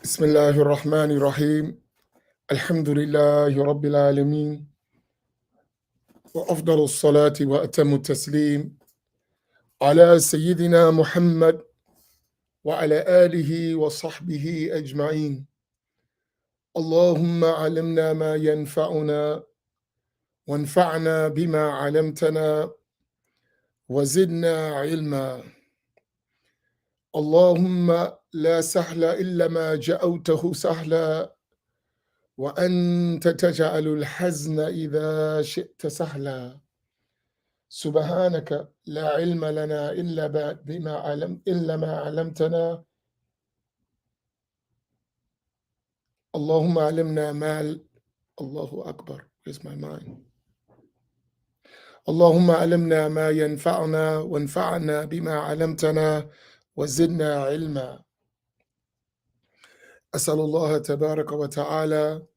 بسم الله الرحمن الرحيم الحمد لله رب العالمين وأفضل الصلاة وأتم التسليم على سيدنا محمد وعلى آله وصحبه أجمعين. اللهم علمنا ما ينفعنا وانفعنا بما علمتنا وزدنا علما. اللهم لا سهل إلا ما جعلته سهلا وأنت تجعل الحزن إذا شئت سهلا. سبحانك لا علم لنا إلا ما علمتنا. اللهم علمنا الله أكبر. Where's my mind? اللهم علمنا ما ينفعنا وانفعنا بما علمتنا وزدنا علما. أسأل الله تبارك وتعالى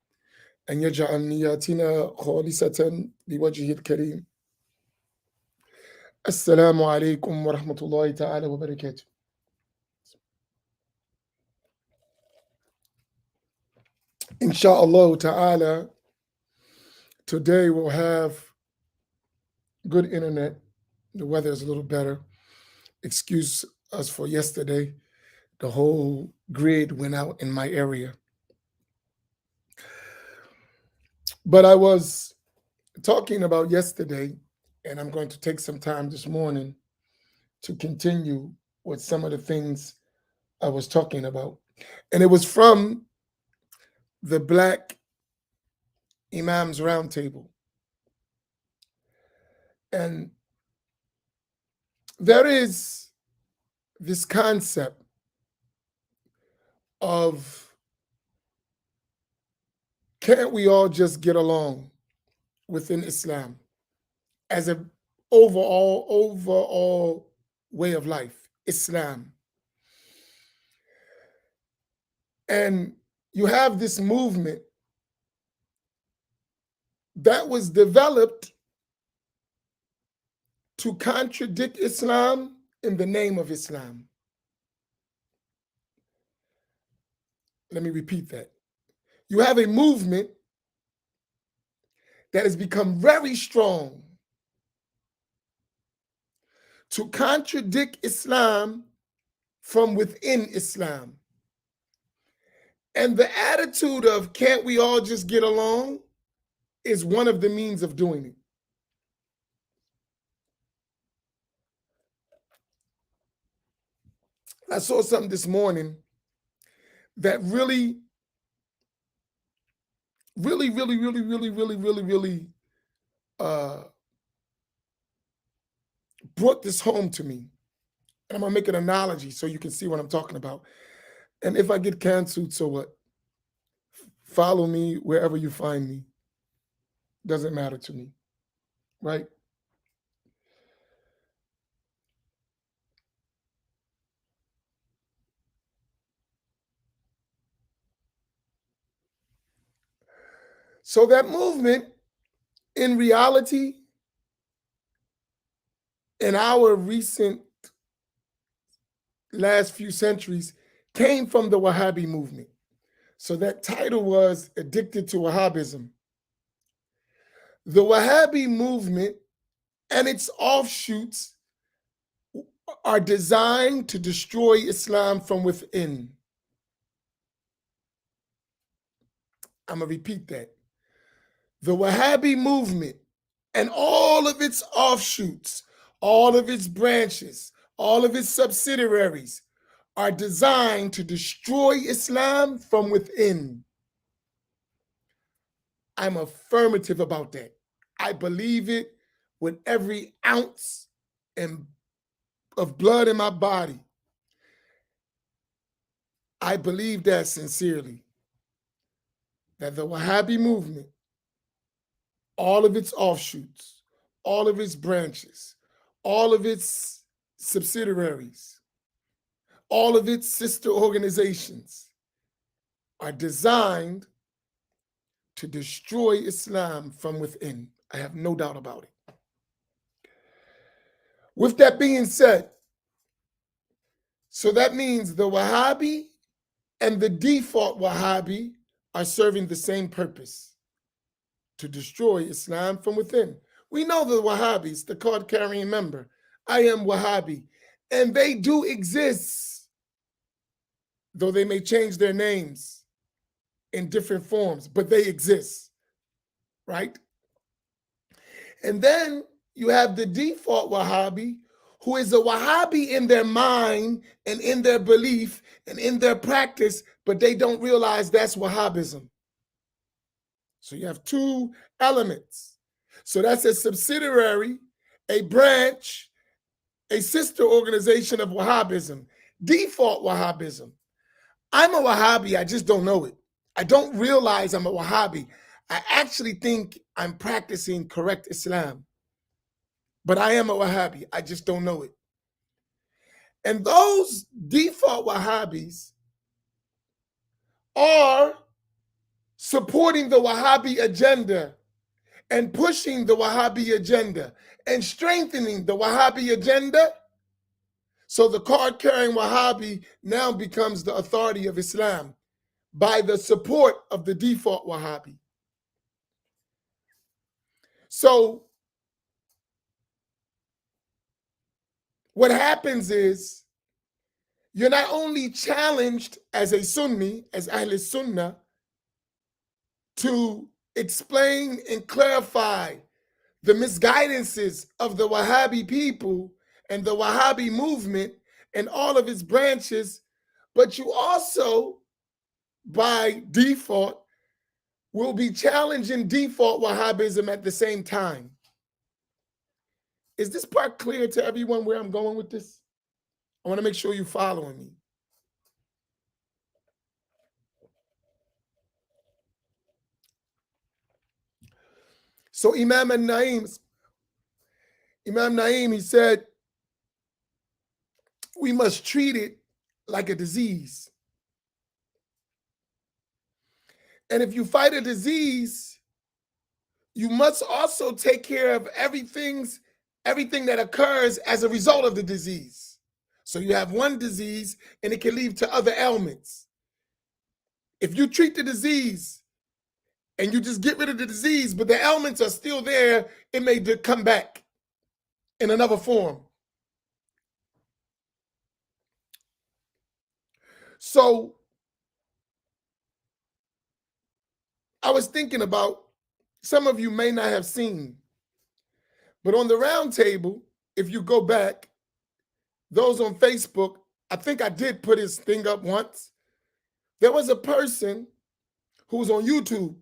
أن يجعل نياتنا خالصة لوجهه الكريم. السلام عليكم ورحمة الله تعالى وبركاته. Inshallah ta'ala, today we'll have good internet. The weather is a little better. Excuse us for yesterday. The whole grid went out in my area. But I was talking about yesterday, and I'm going to take some time this morning to continue with some of the things I was talking about. And it was from the Black Imam's Roundtable. And there is this concept of, can't we all just get along within Islam as an overall way of life, Islam? And you have this movement that was developed to contradict Islam in the name of Islam. Let me repeat that. You have a movement that has become very strong to contradict Islam from within Islam. And the attitude of, can't we all just get along, is one of the means of doing it. I saw something this morning that really brought this home to me. And I'm gonna make an analogy so you can see what I'm talking about. And if I get canceled, so what? Follow me wherever you find me. Doesn't matter to me, right? So that movement, in reality, in our recent last few centuries, came from the Wahhabi movement. So that title was Addicted to Wahhabism. The Wahhabi movement and its offshoots are designed to destroy Islam from within. I'm going to repeat that. The Wahhabi movement and all of its offshoots, all of its branches, all of its subsidiaries are designed to destroy Islam from within. I'm affirmative about that. I believe it with every ounce of blood in my body. I believe that sincerely, that the Wahhabi movement, all of its offshoots, all of its branches, all of its subsidiaries, all of its sister organizations are designed to destroy Islam from within. I have no doubt about it. With that being said, so that means the Wahhabi and the default Wahhabi are serving the same purpose, to destroy Islam from within. We know the Wahhabis, the card-carrying member. I am Wahhabi. And they do exist, though they may change their names in different forms, but they exist, right? And then you have the default Wahhabi, who is a Wahhabi in their mind and in their belief and in their practice, but they don't realize that's Wahhabism. So you have two elements. So that's a subsidiary, a branch, a sister organization of Wahhabism, default Wahhabism. I'm a Wahhabi, I just don't know it. I don't realize I'm a Wahhabi. I actually think I'm practicing correct Islam. But I am a Wahhabi, I just don't know it. And those default Wahhabis are supporting the Wahhabi agenda and pushing the Wahhabi agenda and strengthening the Wahhabi agenda. So the card-carrying Wahhabi now becomes the authority of Islam by the support of the default Wahhabi. So what happens is you're not only challenged as a Sunni, as Ahl Sunnah, to explain and clarify the misguidances of the Wahhabi people and the Wahhabi movement and all of its branches, but you also, by default, will be challenging default Wahhabism at the same time. Is this part clear to everyone where I'm going with this? I want to make sure you're following me. So Imam Naim, he said, we must treat it like a disease. And if you fight a disease, you must also take care of everything that occurs as a result of the disease. So you have one disease and it can lead to other ailments. If you treat the disease and you just get rid of the disease, but the ailments are still there, it may come back in another form. So I was thinking about, some of you may not have seen, but on the round table, if you go back, those on Facebook, I think I did put his thing up once. There was a person who was on YouTube.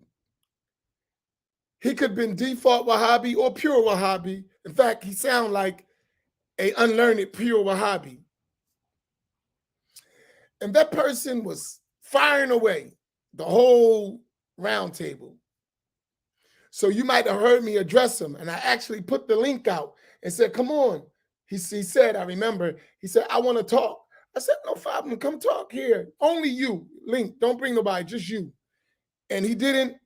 He could have been default Wahhabi or pure Wahhabi. In fact, he sounded like an unlearned pure Wahhabi. And that person was firing away the whole round table. So you might have heard me address him. And I actually put the link out and said, come on. He said, I remember, he said, I want to talk. I said, no problem, come talk here. Only you, Link, don't bring nobody, just you. And he didn't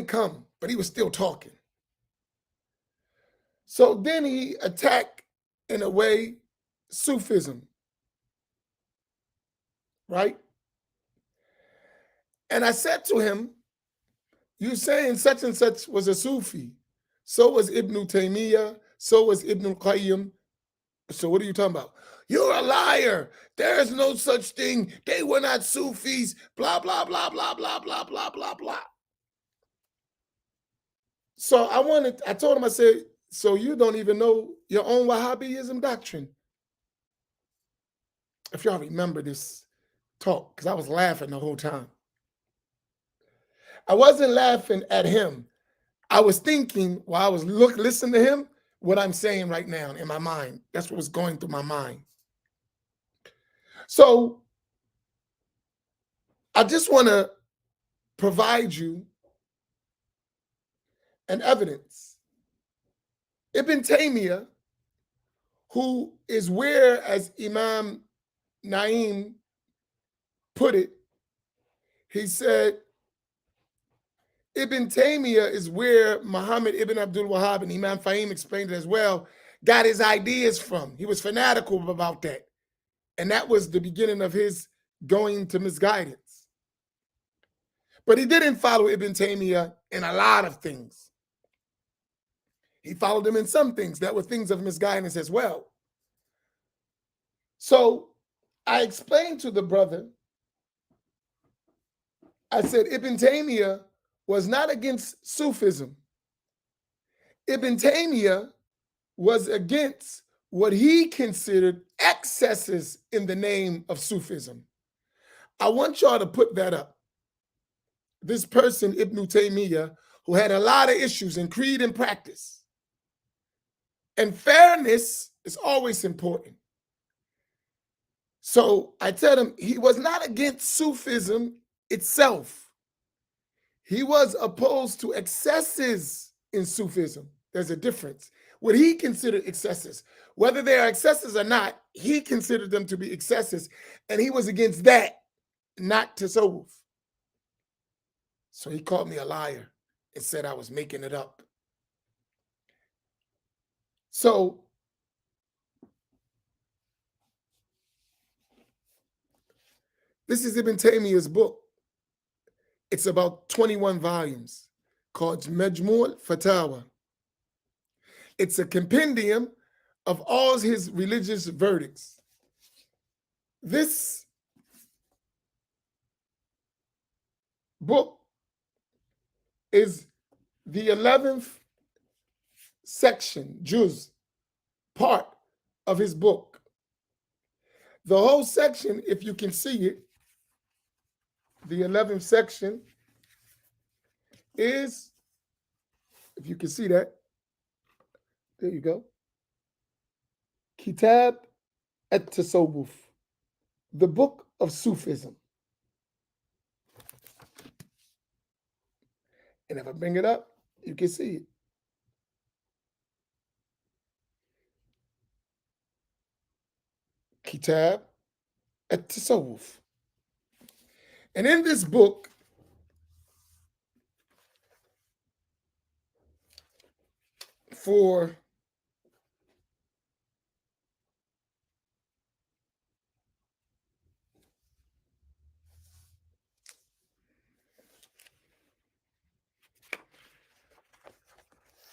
come, but he was still talking. So then he attacked, in a way, Sufism, right? And I said to him, you saying such and such was a Sufi. So was Ibn Taymiyyah, so was Ibn Qayyim. So what are you talking about? You're a liar. There is no such thing. They were not Sufis, blah, blah, blah, blah, blah, blah, blah, blah, blah. So I told him, I said, so you don't even know your own Wahhabism doctrine. If y'all remember this talk, because I was laughing the whole time. I wasn't laughing at him. I was thinking while I was listening to him, what I'm saying right now in my mind. That's what was going through my mind. So I just want to provide you an evidence. Ibn Taymiyyah, who is where, as Imam Naim put it, he said, Ibn Taymiyyah is where Muhammad ibn Abdul Wahhab, and Imam Fahim explained it as well, got his ideas from. He was fanatical about that. And that was the beginning of his going to misguidance. But he didn't follow Ibn Taymiyyah in a lot of things. He followed him in some things that were things of misguidance as well. So I explained to the brother, I said, Ibn Taymiyyah was not against Sufism. Ibn Taymiyyah was against what he considered excesses in the name of Sufism. I want y'all to put that up. This person, Ibn Taymiyyah, who had a lot of issues in creed and practice. And fairness is always important. So I tell him he was not against Sufism itself. He was opposed to excesses in Sufism. There's a difference. What he considered excesses, whether they are excesses or not, he considered them to be excesses, and he was against that, not tasawwuf. So he called me a liar and said I was making it up. So this is Ibn Taymiyyah's book. It's about 21 volumes called Majmu' Fatawa. It's a compendium of all his religious verdicts. This book is the 11th section, juz, part of his book. The whole section, if you can see it, the 11th section is, if you can see that, there you go, Kitab at-Tasawwuf, the book of Sufism. And if I bring it up, you can see it. Kitab at-Tasawwuf. And in this book, for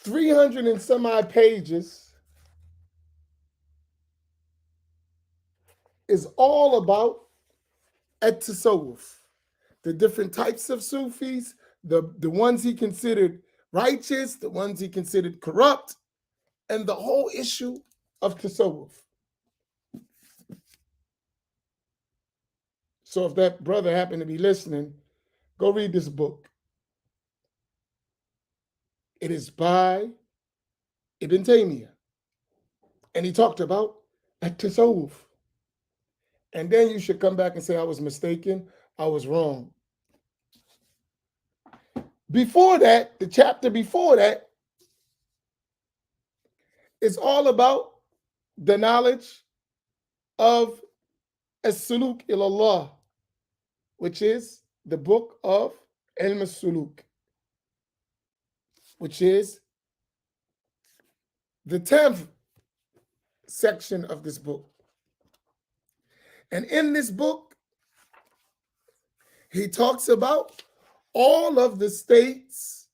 $300 and some odd pages is all about at-Tasawwuf, the different types of Sufis, the ones he considered righteous, the ones he considered corrupt, and the whole issue of Tasawwuf. So if that brother happened to be listening, go read this book. It is by Ibn Taymiyyah. And he talked about at-Tasawwuf. And then you should come back and say, I was mistaken, I was wrong. Before that, the chapter before that is all about the knowledge of as-suluk ilallah, which is the book of Ilm as-Suluk, which is the 10th section of this book. And in this book, he talks about all of the states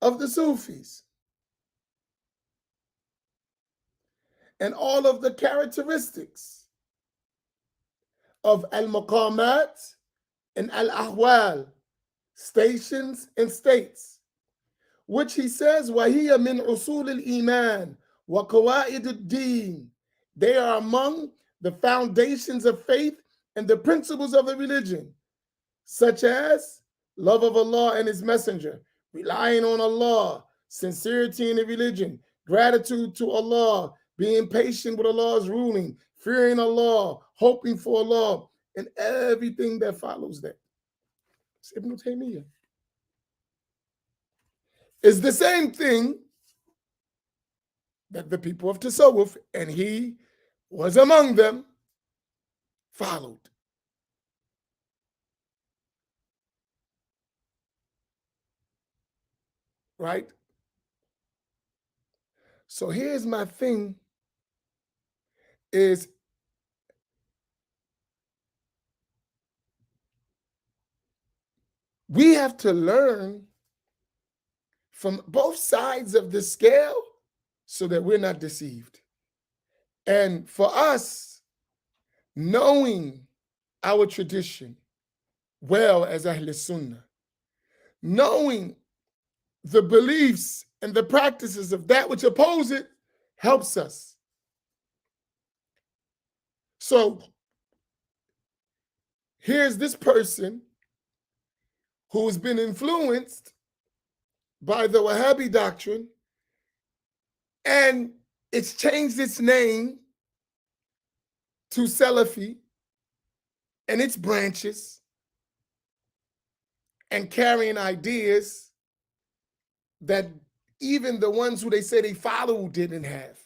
of the Sufis and all of the characteristics of Al-Maqamat and Al-Ahwal, stations and states, which he says, وَهِيَ مِنْ عُصُولِ الْإِيمَانِ وَقَوَائِدُ الدِّينِ. They are among the foundations of faith and the principles of the religion, such as love of Allah and His Messenger, relying on Allah, sincerity in the religion, gratitude to Allah, being patient with Allah's ruling, fearing Allah, hoping for Allah, and everything that follows that. It's Ibn Taymiyyah. It's the same thing that the people of Tasawwuf, and he was among them, followed. Right? So here's my thing is we have to learn from both sides of the scale so that we're not deceived. And for us, knowing our tradition well as Ahl Sunnah, knowing the beliefs and the practices of that which oppose it helps us. So here's this person who's been influenced by the Wahhabi doctrine, and it's changed its name to Salafi and its branches, and carrying ideas that even the ones who they say they follow didn't have.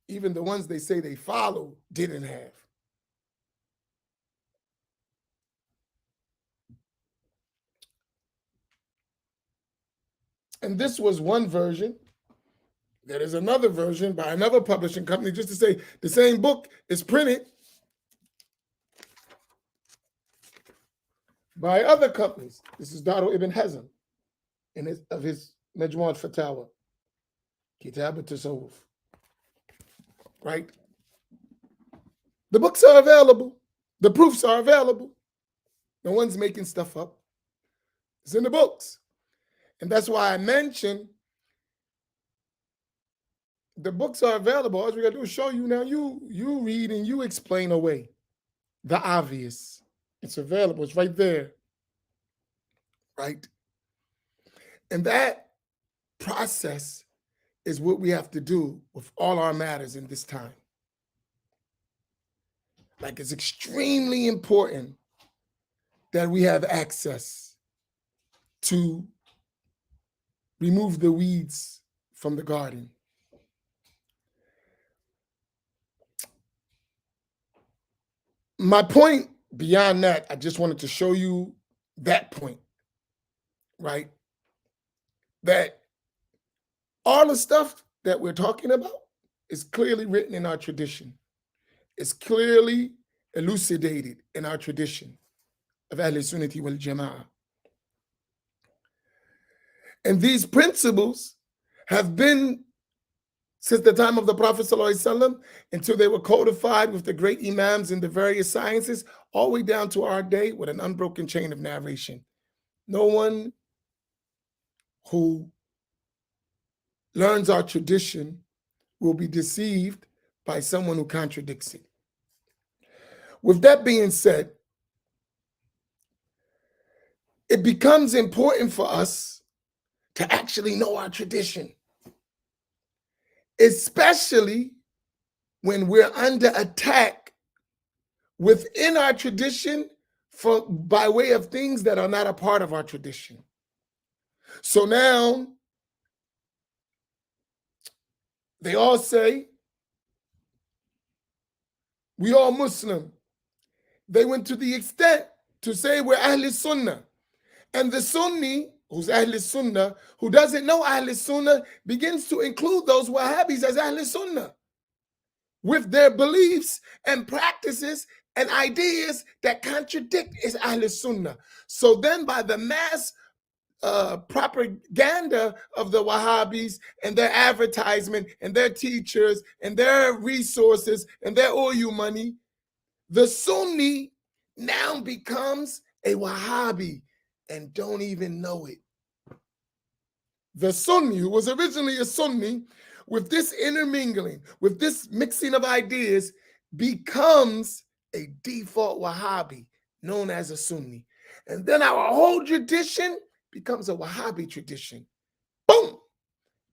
Even the ones they say they follow didn't have. And this was one version. There is another version by another publishing company, just to say the same book is printed by other companies. This is Daro Ibn Hazm of his Majmu'at Fatawa, Kitab al-Tasawwuf. Right? The books are available. The proofs are available. No one's making stuff up. It's in the books. And that's why I mentioned the books are available. All we got to do is show you now. You read and you explain away the obvious. It's available. It's right there. Right? And that process is what we have to do with all our matters in this time. Like, it's extremely important that we have access to remove the weeds from the garden. My point beyond that, I just wanted to show you that point, right? That all the stuff that we're talking about is clearly written in our tradition. It's clearly elucidated in our tradition of Ahl Sunnati wal Jama'ah. And these principles have been since the time of the Prophet ﷺ until they were codified with the great Imams in the various sciences, all the way down to our day with an unbroken chain of narration. No one who learns our tradition will be deceived by someone who contradicts it. With that being said, it becomes important for us to actually know our tradition, especially when we're under attack within our tradition by way of things that are not a part of our tradition. So now they all say, we all Muslim. They went to the extent to say we're Ahl Sunnah. And the Sunni, who's Ahl Sunnah, who doesn't know Ahl Sunnah, begins to include those Wahhabis as Ahl Sunnah with their beliefs and practices and ideas that contradict is Ahl Sunnah. So then by the mass propaganda of the Wahhabis and their advertisement and their teachers and their resources and their oil money, the Sunni now becomes a Wahhabi and don't even know it. The Sunni, who was originally a Sunni, with this intermingling, with this mixing of ideas, becomes a default Wahhabi, known as a Sunni. And then our whole tradition becomes a Wahhabi tradition. Boom!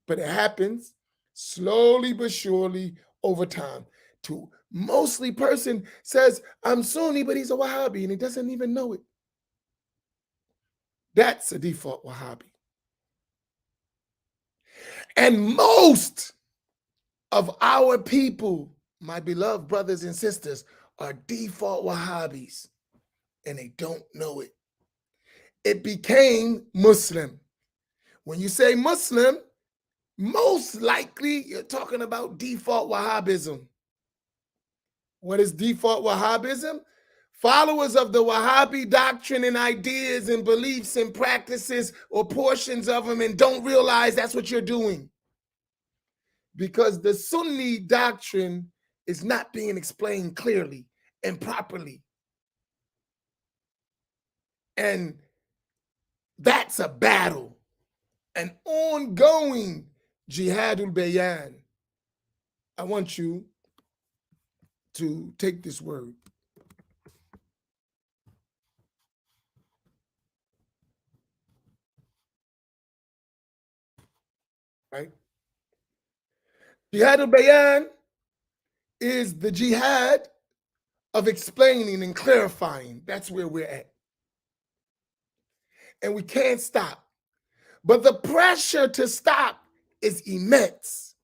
But it happens slowly but surely over time. To mostly person says, I'm Sunni, but he's a Wahhabi, and he doesn't even know it. That's a default Wahhabi. And most of our people, my beloved brothers and sisters, are default Wahhabis, and they don't know it. It became Muslim. When you say Muslim, most likely you're talking about default Wahhabism. What is default Wahhabism? Followers of the Wahhabi doctrine and ideas and beliefs and practices, or portions of them, and don't realize that's what you're doing. Because the Sunni doctrine is not being explained clearly and properly. And that's a battle, an ongoing jihadul bayan. I want you to take this word. Right? Jihadul bayan is the jihad of explaining and clarifying. That's where we're at. And we can't stop. But the pressure to stop is immense,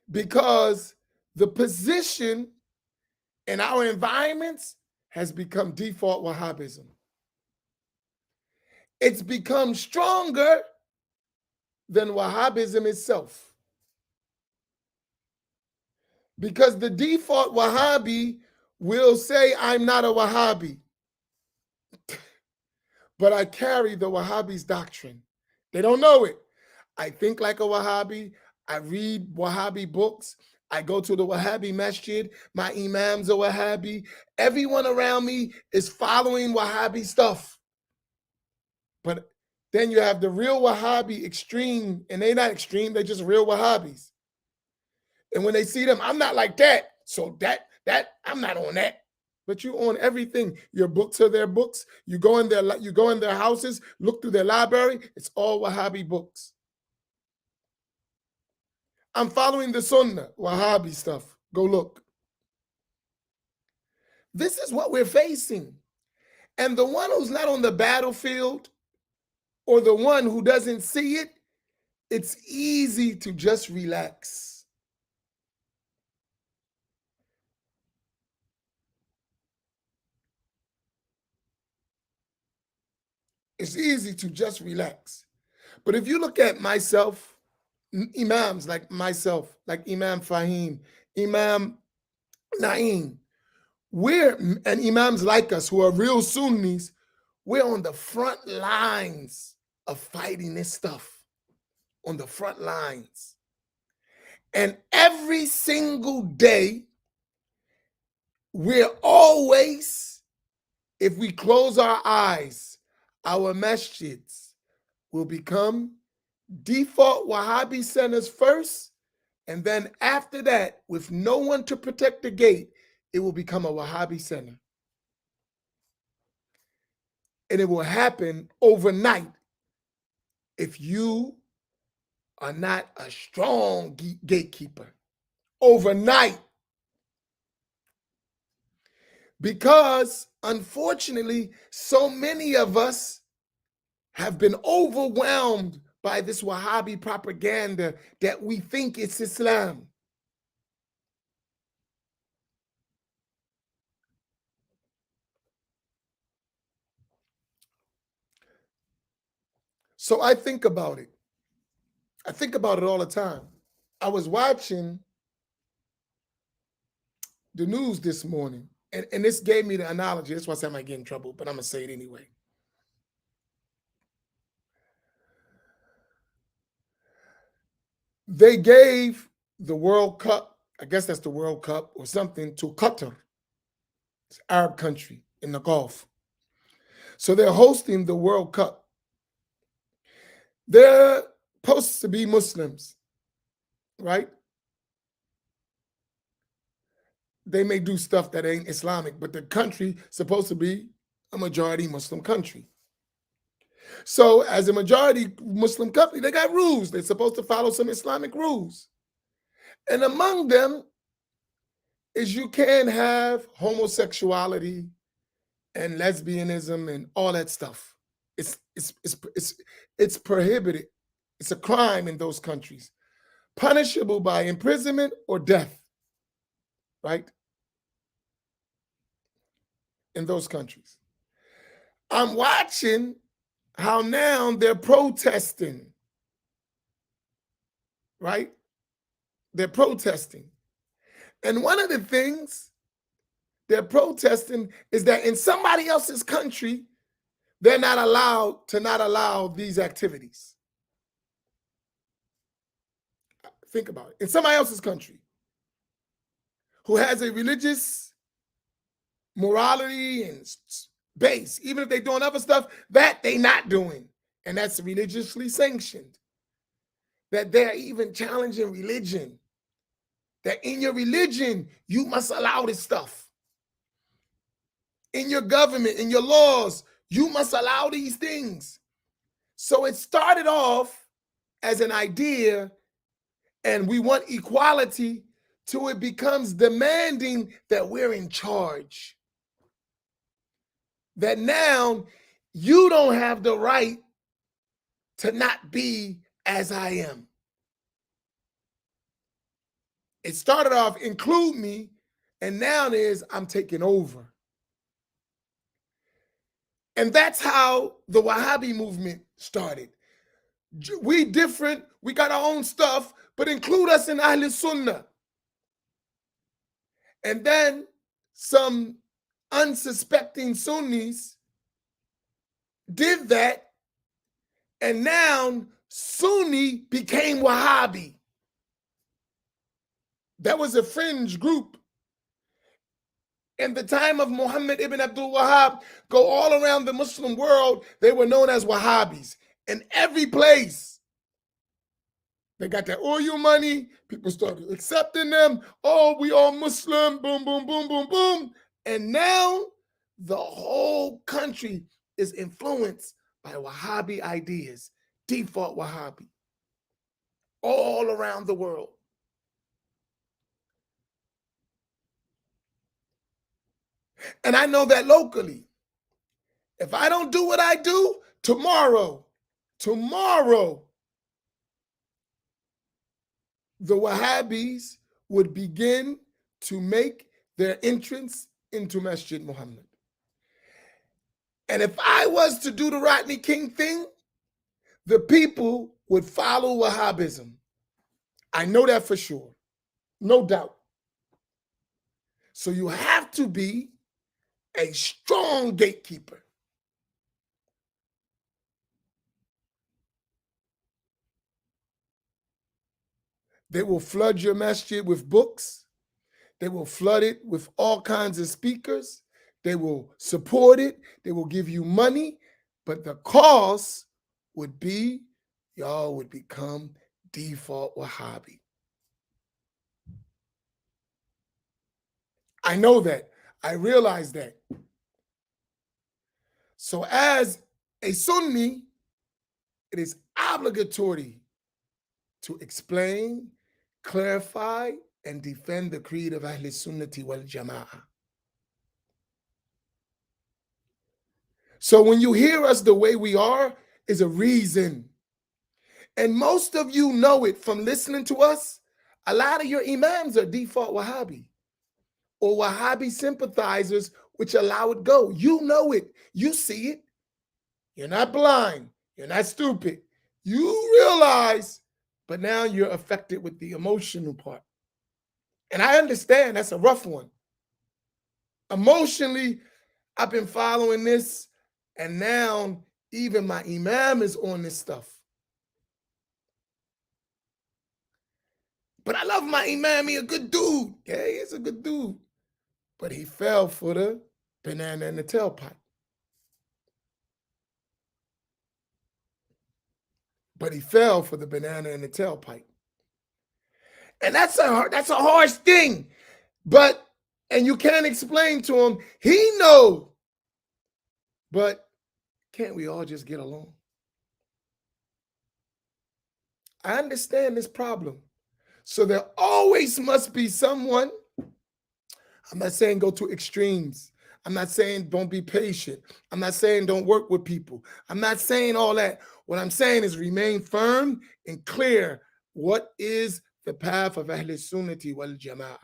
because the position in our environments has become default Wahhabism. It's become stronger than Wahhabism itself. Because the default Wahhabi will say, I'm not a Wahhabi, but I carry the Wahhabi's doctrine. They don't know it. I think like a Wahhabi. I read Wahhabi books. I go to the Wahhabi Masjid. My Imam's a Wahhabi. Everyone around me is following Wahhabi stuff. But then you have the real Wahhabi extreme, and they're not extreme, they're just real Wahhabis. And when they see them, I'm not like that. So that I'm not on that. But you own everything. Your books are their books. You go in their houses, look through their library. It's all Wahhabi books. I'm following the Sunnah, Wahhabi stuff. Go look. This is what we're facing. And the one who's not on the battlefield, or the one who doesn't see it, it's easy to just relax. It's easy to just relax. But if you look at myself, Imams like myself, like Imam Fahim, Imam Naeem, and Imams like us who are real Sunnis, we're on the front lines of fighting this stuff, on the front lines. And every single day, we're always, if we close our eyes, our masjids will become default Wahhabi centers first, and then after that, with no one to protect the gate, it will become a Wahhabi center. And it will happen overnight if you are not a strong gatekeeper. Overnight. Because unfortunately, so many of us have been overwhelmed by this Wahhabi propaganda that we think it's Islam. So I think about it. I think about it all the time. I was watching the news this morning, and this gave me the analogy. That's why I said I might get in trouble, but I'm going to say it anyway. They gave the World Cup, I guess that's the World Cup or something, to Qatar. It's an Arab country in the Gulf. So they're hosting the World Cup. They're supposed to be Muslims, right? They may do stuff that ain't Islamic, but the country supposed to be a majority Muslim country. So as a majority Muslim country, they got rules. They're supposed to follow some Islamic rules. And among them is you can't have homosexuality and lesbianism and all that stuff. It's prohibited. It's a crime in those countries, punishable by imprisonment or death. right? In those countries. I'm watching how now they're protesting, right? They're protesting. And one of the things they're protesting is that in somebody else's country, they're not allowed to not allow these activities. Think about it. In somebody else's country who has a religious morality and base, even if they're doing other stuff, that they're not doing. And that's religiously sanctioned. That they're even challenging religion. That in your religion, you must allow this stuff. In your government, in your laws, you must allow these things. So it started off as an idea, and we want equality, till it becomes demanding that we're in charge. That now you don't have the right to not be as I am. It started off, include me, and now it is, I'm taking over. And that's how the Wahhabi movement started. We different, we got our own stuff, but include us in Ahl Sunnah. And then some unsuspecting Sunnis did that, and now Sunni became Wahhabi. That was a fringe group. In the time of Muhammad ibn Abdul Wahhab, go all around the Muslim world, they were known as Wahhabis. In every place, they got that oil money, people started accepting them. Oh, we all Muslim, boom, boom, boom, boom, boom. And now the whole country is influenced by Wahhabi ideas, default Wahhabi, all around the world. And I know that locally. If I don't do what I do, tomorrow, the Wahhabis would begin to make their entrance into Masjid Muhammad. And if I was to do the Rodney King thing, the people would follow Wahhabism. I know that for sure, no doubt. So you have to be a strong gatekeeper. They will flood your masjid with books. They will flood it with all kinds of speakers. They will support it. They will give you money. But the cost would be y'all would become default Wahhabi. I know that. I realize that. So as a Sunni, it is obligatory to explain, clarify, and defend the creed of Ahl Sunnati wal Jama'ah. So when you hear us the way we are, is a reason. And most of you know it from listening to us. A lot of your imams are default Wahhabi or Wahhabi sympathizers, which allow it go. You know it. You see it. You're not blind. You're not stupid. You realize, but now you're affected with the emotional part. And I understand that's a rough one. Emotionally, I've been following this, and now even my imam is on this stuff. But I love my imam. He's a good dude. Yeah, he's a good dude. But he fell for the banana in the tailpipe. And that's a harsh thing. But, and you can't explain to him, he knows. But can't we all just get along? I understand this problem. So there always must be someone. I'm not saying go to extremes. I'm not saying don't be patient. I'm not saying don't work with people. I'm not saying all that. What I'm saying is remain firm and clear. What is the path of Ahl Sunnati wal Jama'ah?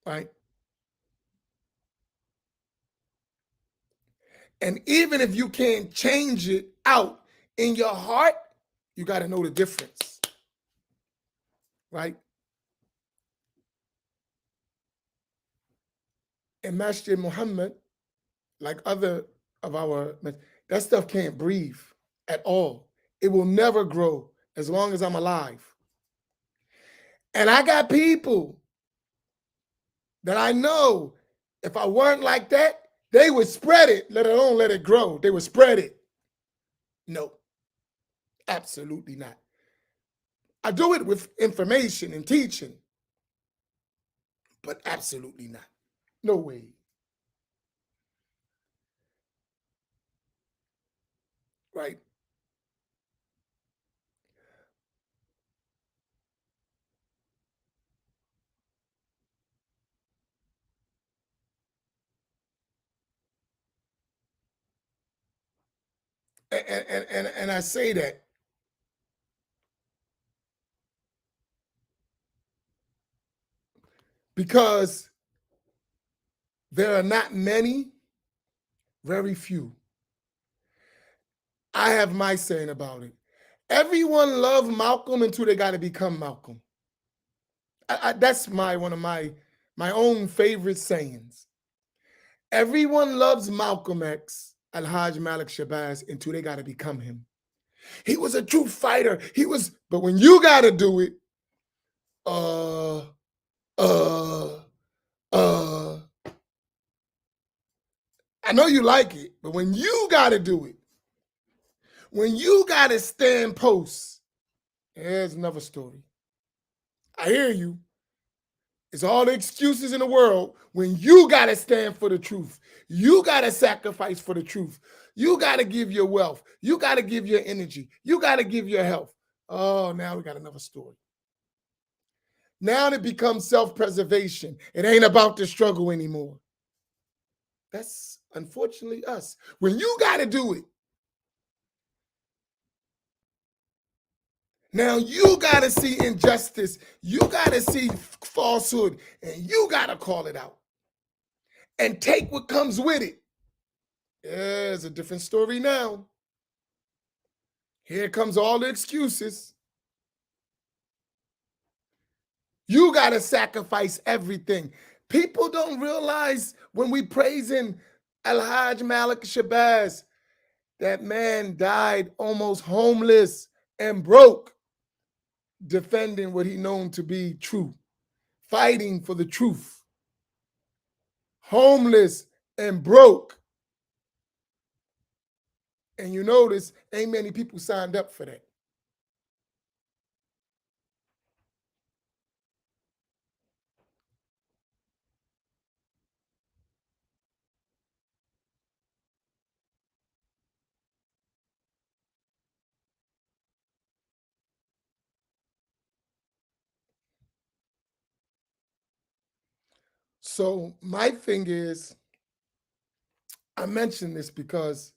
right? And even if you can't change it out in your heart, you got to know the difference, right? And Masjid Muhammad, like other of our, that stuff can't breathe at all. It will never grow as long as I'm alive. And I got people that I know, if I weren't like that, they would spread it, let alone let it grow. They would spread it. No, absolutely not. I do it with information and teaching, but absolutely not. No way. Right? And I say that because there are not many, very few. I have my saying about it. Everyone loved Malcolm until they got to become Malcolm. That's one of my own favorite sayings. Everyone loves Malcolm X, Al-Hajj Malik Shabazz, until they got to become him. He was a true fighter. But when you got to do it, uh, uh, uh, I know you like it, but when you got to do it, when you got to stand post, there's another story. I hear you. It's all the excuses in the world when you got to stand for the truth. You got to sacrifice for the truth. You got to give your wealth. You got to give your energy. You got to give your health. Oh, now we got another story. Now it becomes self-preservation. It ain't about the struggle anymore. That's unfortunately us. When you got to do it, now you got to see injustice. You got to see falsehood, and you got to call it out and take what comes with it. Yeah, it's a different story now. Here comes all the excuses. You got to sacrifice everything. People don't realize when we praising Al-Hajj Malik Shabazz, that man died almost homeless and broke, defending what he known to be true, fighting for the truth. Homeless and broke. And you notice ain't many people signed up for that. So my thing is, I mention this because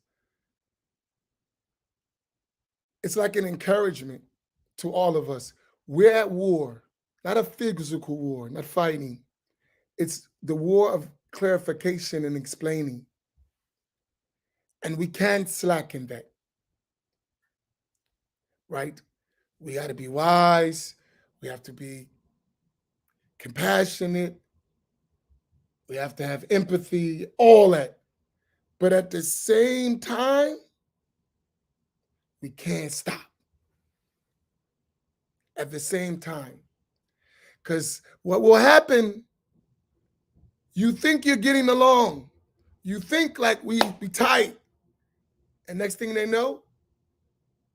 it's like an encouragement to all of us. We're at war, not a physical war, not fighting. It's the war of clarification and explaining. And we can't slacken that, right? We got to be wise. We have to be compassionate. We have to have empathy, all that. But at the same time, we can't stop. At the same time. Because what will happen, you think you're getting along. You think like we be tight. And next thing they know,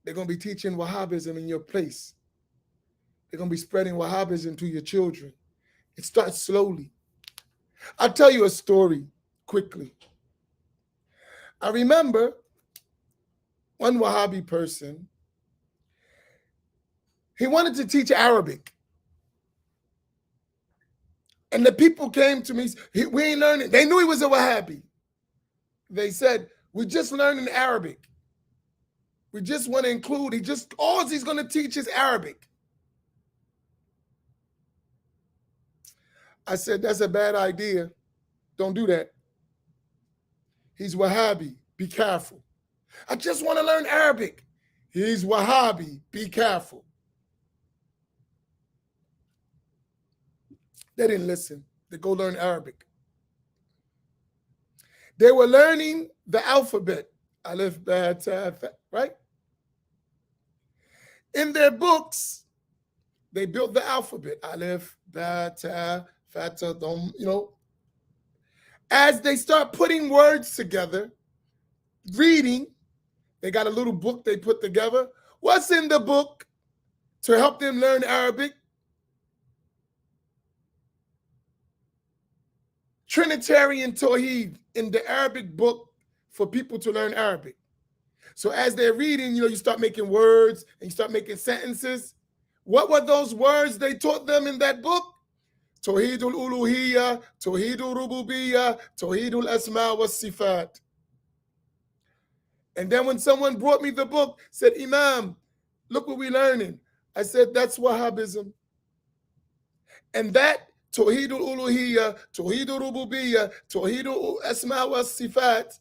they're going to be teaching Wahhabism in your place. They're going to be spreading Wahhabism to your children. It starts slowly. I'll tell you a story quickly. I remember one Wahhabi person, he wanted to teach Arabic. And the people came to me, we ain't learning. They knew he was a Wahhabi. They said, we're just learning Arabic. We just want to include, all he's going to teach is Arabic. I said, that's a bad idea. Don't do that. He's Wahhabi. Be careful. I just want to learn Arabic. He's Wahhabi. Be careful. They didn't listen. They go learn Arabic. They were learning the alphabet. Alif, ba, ta, tha, right? In their books, they built the alphabet. Alif, ba, ta, fa, ta, dom, As they start putting words together, reading, they got a little book they put together. What's in the book to help them learn Arabic? Trinitarian Tawheed in the Arabic book for people to learn Arabic. So as they're reading, you start making words and you start making sentences. What were those words they taught them in that book? Tawheedul Uluhiyya, Tawheedul Rububiyya, Tawheedul Asma wa Sifat. And then when someone brought me the book, said, Imam, look what we're learning. I said, that's Wahhabism. And that Tawheedul Uluhiyya, Tawheedul Rububiyya, Tawheedul Asma wa Sifat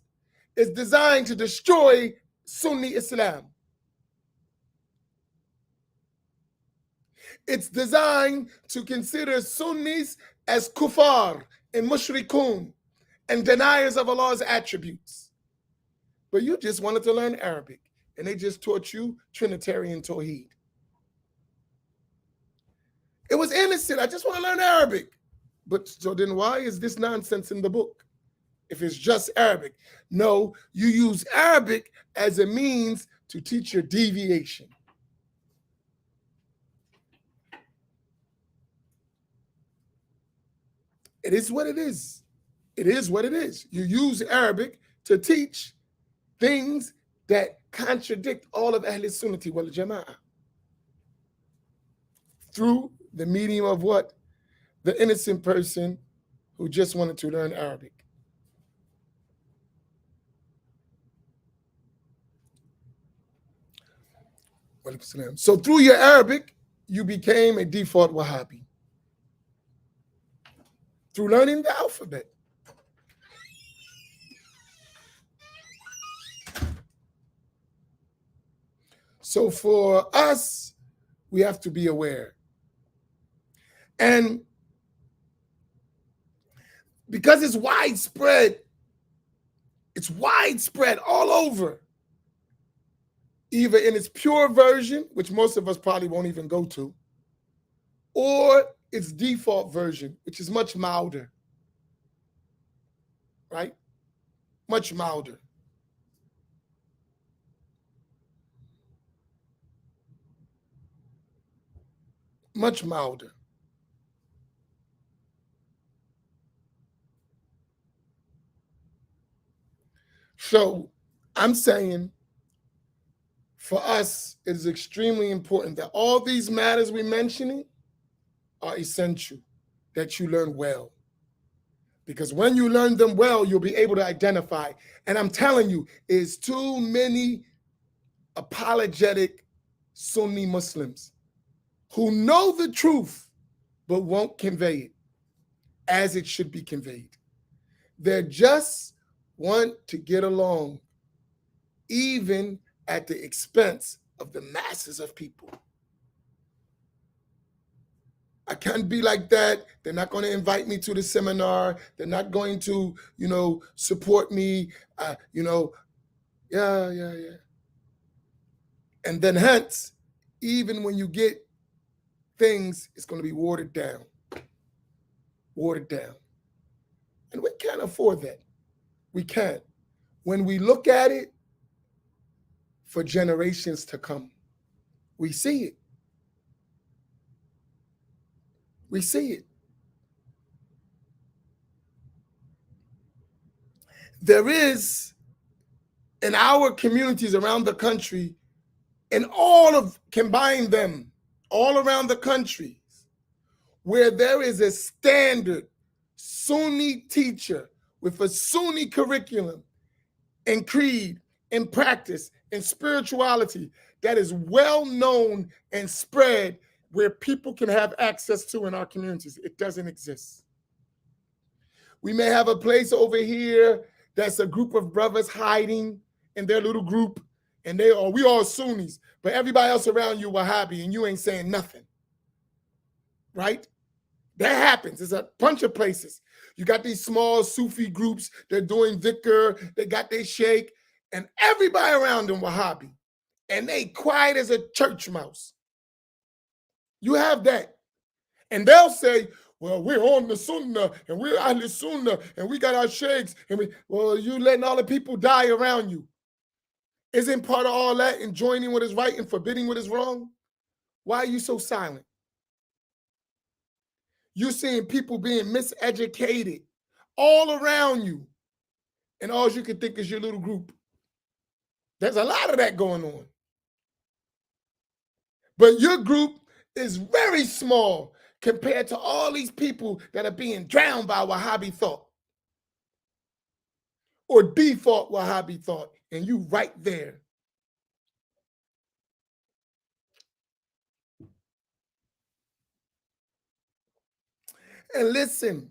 is designed to destroy Sunni Islam. It's designed to consider Sunnis as kuffar and mushrikun and deniers of Allah's attributes. But you just wanted to learn Arabic, and they just taught you Trinitarian Tawheed. It was innocent. I just want to learn Arabic. But so then why is this nonsense in the book? If it's just Arabic. No, you use Arabic as a means to teach your deviation. It is what it is. It is what it is. You use Arabic to teach things that contradict all of Ahl Sunnati wal Jama'ah. Through the medium of what? The innocent person who just wanted to learn Arabic. So through your Arabic, you became a default Wahhabi. Through learning the alphabet. So for us, we have to be aware. And because it's widespread all over, either in its pure version, which most of us probably won't even go to, or its default version, which is much milder, right? Much milder. Much milder. So I'm saying for us, it is extremely important that all these matters we're mentioning are essential, that you learn well. Because when you learn them well, you'll be able to identify. And I'm telling you, it's too many apologetic Sunni Muslims who know the truth but won't convey it as it should be conveyed. They just want to get along, even at the expense of the masses of people. I can't be like that. They're not going to invite me to the seminar. They're not going to, support me. Yeah. And then hence, even when you get things, it's going to be watered down. Watered down. And we can't afford that. We can't. When we look at it for generations to come, we see it. We see it. There is, in our communities around the country, and combine them all around the country, where there is a standard Sunni teacher with a Sunni curriculum and creed and practice and spirituality that is well known and spread, where people can have access to in our communities. It doesn't exist. We may have a place over here that's a group of brothers hiding in their little group, and we all Sunnis, but everybody else around you Wahhabi, and you ain't saying nothing, right? That happens. There's a bunch of places. You got these small Sufi groups. They're doing dhikr. They got their sheikh, and everybody around them Wahhabi, and they quiet as a church mouse. You have that. And they'll say, well, we're on the Sunnah, and we're Ahl Sunnah, and we got our sheikhs, and well, you letting all the people die around you. Isn't part of all that enjoining what is right and forbidding what is wrong? Why are you so silent? You're seeing people being miseducated all around you, and all you can think is your little group. There's a lot of that going on. But your group is very small compared to all these people that are being drowned by Wahhabi thought or default Wahhabi thought, and you right there. And listen,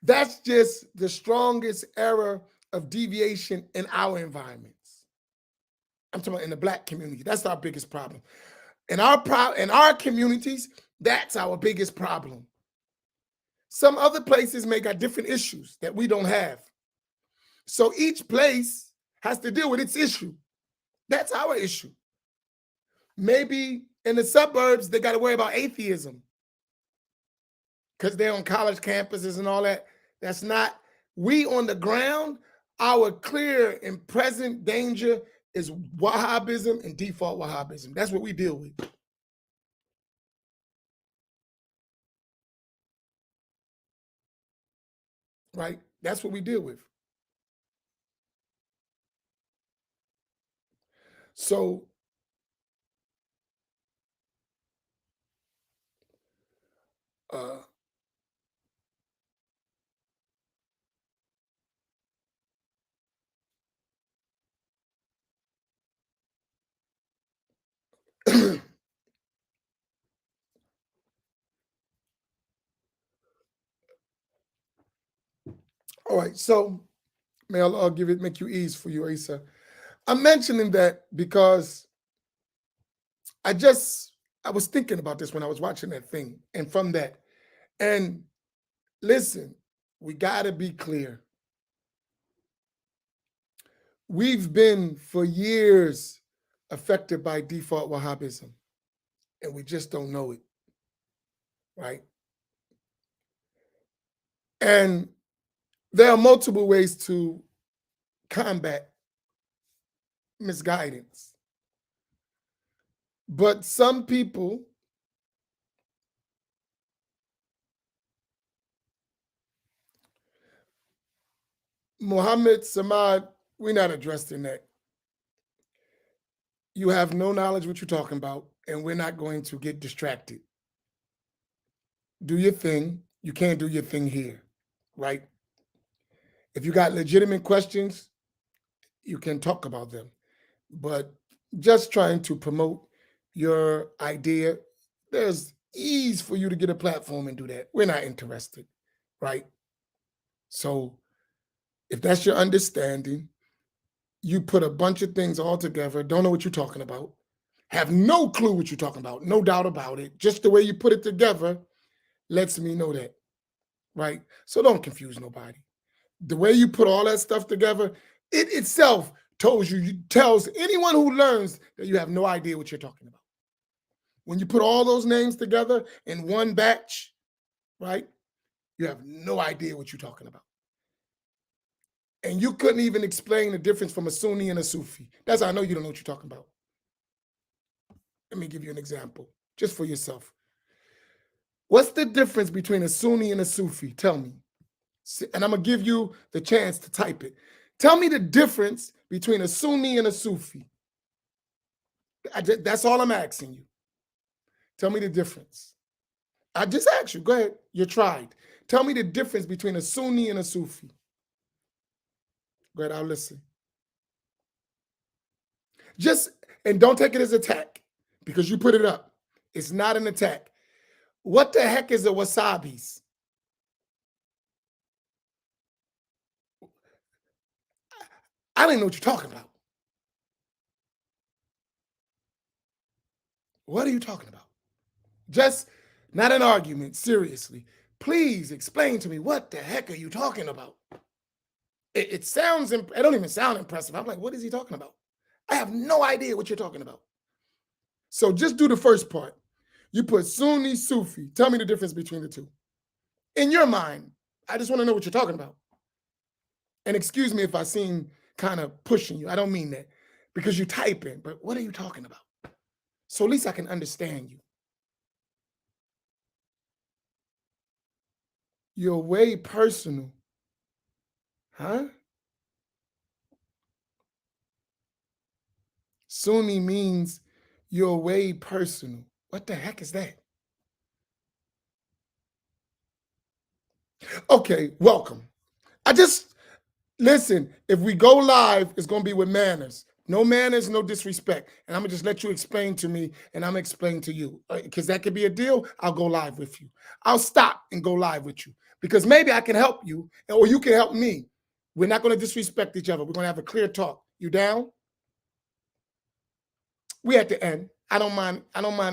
that's just the strongest error of deviation in our environments. I'm talking about in the Black community. That's our biggest problem. In our communities, that's our biggest problem. Some other places may got different issues that we don't have. So each place has to deal with its issue. That's our issue. Maybe in the suburbs, they got to worry about atheism because they're on college campuses and all that. That's not, we on the ground, our clear and present danger is Wahhabism and default Wahhabism. That's what we deal with. Right? That's what we deal with. So all right, so may Allah make you ease for you, Isa. I'm mentioning that because I was thinking about this when I was watching that thing, and from that, and listen, we got to be clear. We've been for years affected by default Wahhabism, and we just don't know it, right? And there are multiple ways to combat misguidance. But some people Muhammad Samad, we're not addressing that. You have no knowledge what you're talking about, and we're not going to get distracted. Do your thing. You can't do your thing here, right? If you got legitimate questions, you can talk about them. But just trying to promote your idea, there's ease for you to get a platform and do that. We're not interested, right? So if that's your understanding, you put a bunch of things all together, don't know what you're talking about, have no clue what you're talking about, no doubt about it. Just the way you put it together lets me know that, right? So don't confuse nobody. The way you put all that stuff together, it itself tells anyone who learns that you have no idea what you're talking about. When you put all those names together in one batch, right, you have no idea what you're talking about. And you couldn't even explain the difference from a Sunni and a Sufi. That's how I know you don't know what you're talking about. Let me give you an example, just for yourself. What's the difference between a Sunni and a Sufi? Tell me. And I'm going to give you the chance to type it. Tell me the difference between a Sunni and a Sufi. That's all I'm asking you. Tell me the difference. I just asked you. Go ahead. You tried. Tell me the difference between a Sunni and a Sufi. Go ahead. I'll listen. And don't take it as attack because you put it up. It's not an attack. What the heck is a wasabis? I don't even know what you're talking about. What are you talking about? Just not an argument, seriously. Please explain to me, what the heck are you talking about? It sounds, it don't even sound impressive. I'm like, what is he talking about? I have no idea what you're talking about. So just do the first part. You put Sunni, Sufi. Tell me the difference between the two. In your mind, I just want to know what you're talking about. And excuse me if I seem kind of pushing you. I don't mean that, because you type in, but what are you talking about? So at least I can understand you. You're way personal. Huh? Sunni means you're way personal. What the heck is that? Okay, welcome. I just, listen, if we go live, it's going to be with manners. No manners, no disrespect. And I'm going to just let you explain to me, and I'm going to explain to you. Because that could be a deal. I'll go live with you. I'll stop and go live with you. Because maybe I can help you, or you can help me. We're not going to disrespect each other. We're going to have a clear talk. You down? We at the end. I don't mind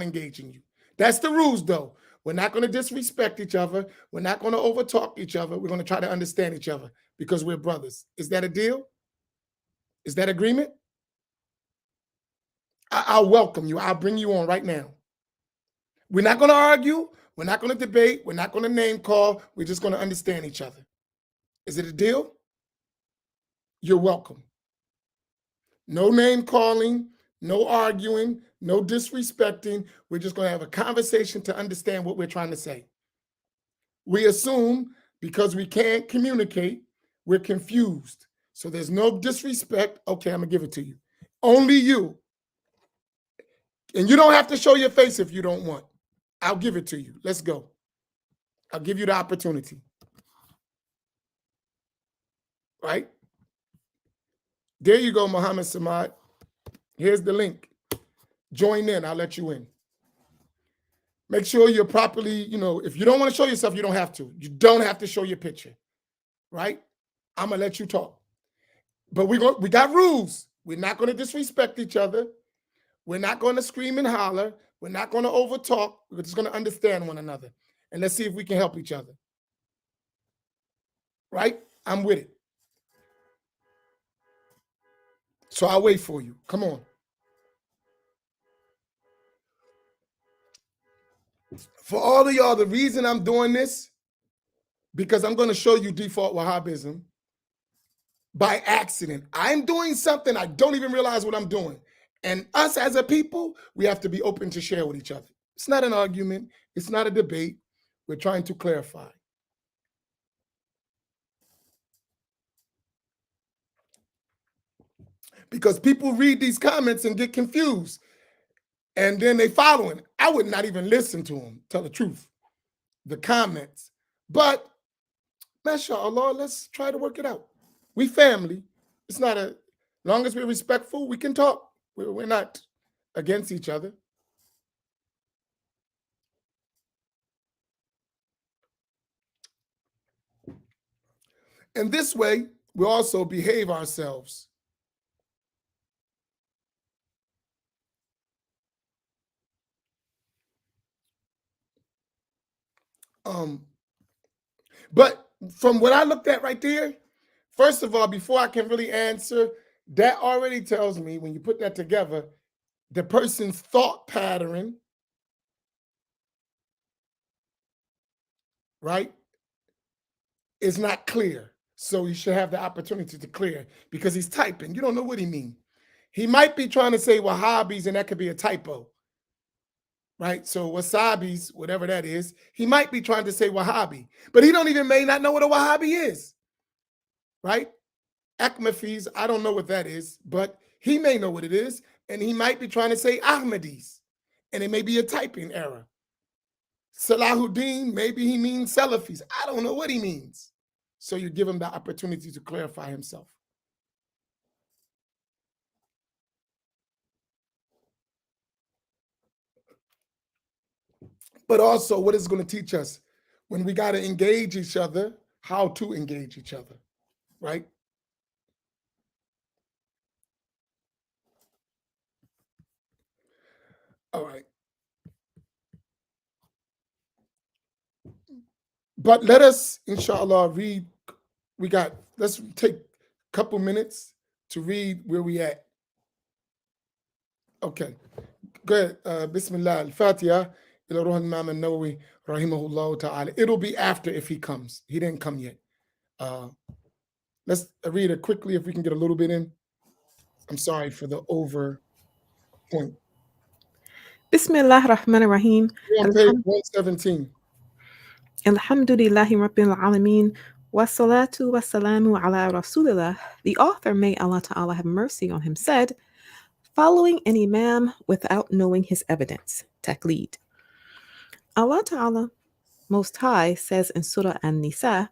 engaging you. That's the rules, though. We're not going to disrespect each other. We're not going to overtalk each other. We're going to try to understand each other because we're brothers. Is that a deal? Is that agreement? I'll welcome you. I'll bring you on right now. We're not going to argue. We're not going to debate. We're not going to name call. We're just going to understand each other. Is it a deal? You're welcome. No name calling, no arguing, no disrespecting. We're just going to have a conversation to understand what we're trying to say. We assume because we can't communicate, we're confused. So there's no disrespect. Okay, I'm going to give it to you. Only you. And you don't have to show your face if you don't want. I'll give it to you. Let's go. I'll give you the opportunity. Right? There you go, Muhammad Samad. Here's the link. Join in. I'll let you in. Make sure you're properly, if you don't want to show yourself, you don't have to. You don't have to show your picture. Right? I'm going to let you talk. But we got rules. We're not going to disrespect each other. We're not going to scream and holler. We're not going to overtalk. We're just going to understand one another. And let's see if we can help each other. Right? I'm with it. So I'll wait for you. Come on. For all of y'all, the reason I'm doing this, because I'm going to show you default Wahhabism by accident. I'm doing something I don't even realize what I'm doing. And us as a people, we have to be open to share with each other. It's not an argument. It's not a debate. We're trying to clarify. Because people read these comments and get confused. And then they following. I would not even listen to them, tell the truth, the comments. But, mashallah, let's try to work it out. We family. It's not as long as we're respectful, we can talk. We're not against each other. And this way, we also behave ourselves. But from what I looked at right there, first of all, before I can really answer, that already tells me, when you put that together, the person's thought pattern, right, is not clear. So you should have the opportunity to clear, because he's typing. You don't know what he means. He might be trying to say Wahhabis, and that could be a typo, right? So wasabis, whatever that is, he might be trying to say Wahhabi, but he may not know what a Wahhabi is, right? Akmafis, I don't know what that is, but he may know what it is, and he might be trying to say Ahmadis, and it may be a typing error. Salahuddin, maybe he means Salafis. I don't know what he means. So you give him the opportunity to clarify himself. But also, what is going to teach us when we got to engage each other, how to engage each other, right? All right. But let us, inshallah, read. Let's take a couple minutes to read where we at. Okay. Go ahead. Bismillah al-Fatiha. Ila Ruh al-Imam al-Nawawi, rahimahullah ta'ala. It'll be after if he comes. He didn't come yet. Let's read it quickly if we can get a little bit in. I'm sorry for the over point. Bismillah ar-Rahman ar-Rahim. We're on page 117. Alhamdulillahi Rabbil Alameen. Wassalatu wassalamu ala Rasulillah. The author, may Allah Ta'ala have mercy on him, said, following an Imam without knowing his evidence. Taqleed. Allah Ta'ala, Most High, says in Surah An-Nisa,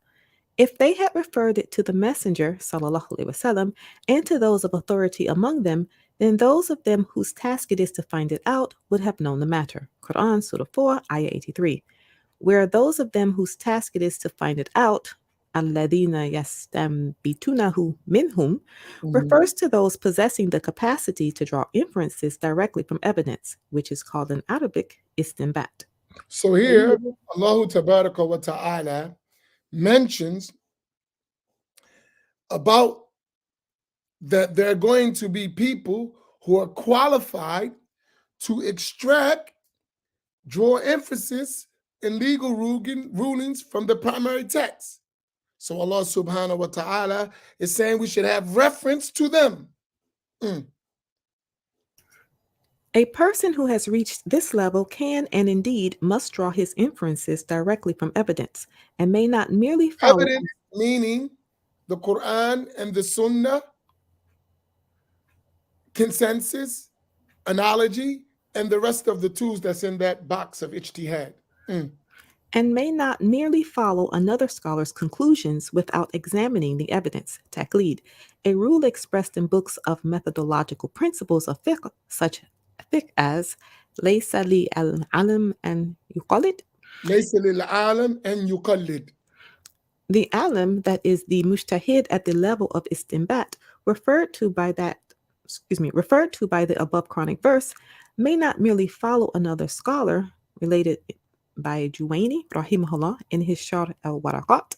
if they had referred it to the Messenger, sallallahu alaihi wasallam, and to those of authority among them, then those of them whose task it is to find it out would have known the matter. Quran, Surah 4, Ayah 83. Where those of them whose task it is to find it out, alladhina yastambitunahu minhum, refers to those possessing the capacity to draw inferences directly from evidence, which is called in Arabic istinbat. So here, Allah Tabaraka wa Ta'ala mentions about that there are going to be people who are qualified to extract, draw emphasis in legal rulings from the primary text. So Allah subhanahu wa ta'ala is saying we should have reference to them. A person who has reached this level can and indeed must draw his inferences directly from evidence and may not merely follow. Evidence meaning the Quran and the Sunnah, consensus, analogy, and the rest of the tools that's in that box of ijtihad. And may not merely follow another scholar's conclusions without examining the evidence. Taqleed, a rule expressed in books of methodological principles of fiqh, such fiqh as laysa li al-alim and yuqallid. Laysa lil alim and yuqallid. The alim, that is the mujtahid at the level of istinbat, referred to by the above Quranic verse, may not merely follow another scholar, related by Juwayni, rahimahullah, in his Sharh al-Waraqat.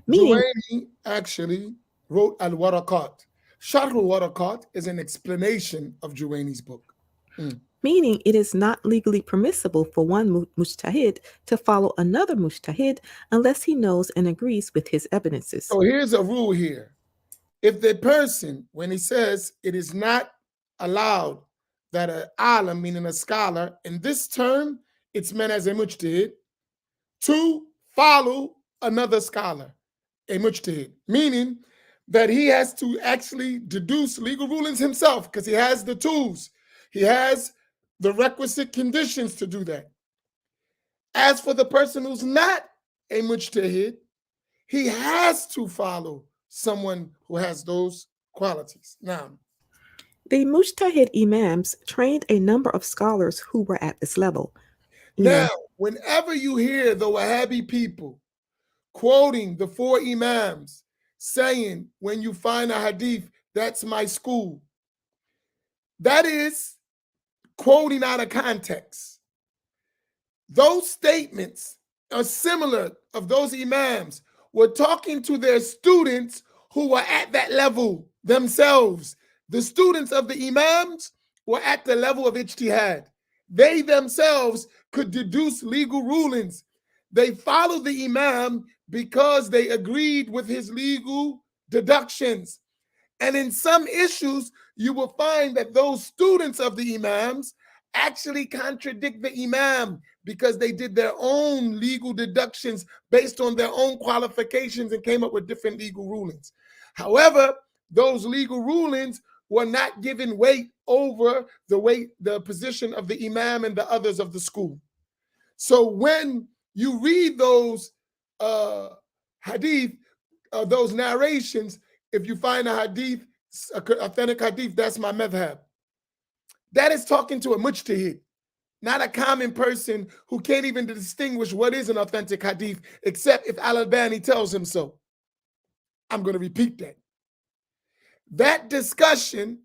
Juwayni actually wrote al-Waraqat. Sharh al-Waraqat is an explanation of Juwayni's book. Meaning it is not legally permissible for one mujtahid to follow another mujtahid unless he knows and agrees with his evidences. So here's a rule here. If the person, when he says it is not allowed that an alim, meaning a scholar, in this term, it's meant as a mujtahid, to follow another scholar, a mujtahid, meaning that he has to actually deduce legal rulings himself because he has the tools. He has the requisite conditions to do that. As for the person who's not a mujtahid, he has to follow someone who has those qualities. Now, the mujtahid imams trained a number of scholars who were at this level. Now, whenever you hear the Wahhabi people quoting the four imams saying, when you find a hadith, that's my school, that is quoting out of context. Those statements are similar of those imams were talking to their students who were at that level themselves. The students of the imams were at the level of ijtihad. They themselves could deduce legal rulings. They followed the imam because they agreed with his legal deductions. And in some issues, you will find that those students of the imams actually contradict the imam because they did their own legal deductions based on their own qualifications and came up with different legal rulings. However, those legal rulings were not given weight over the position of the imam and the others of the school. So when you read those hadith, those narrations, if you find a hadith, authentic hadith, that's my madhab. That is talking to a mujtahid, not a common person who can't even distinguish what is an authentic hadith, except if Al-Albani tells him so. I'm going to repeat that. That discussion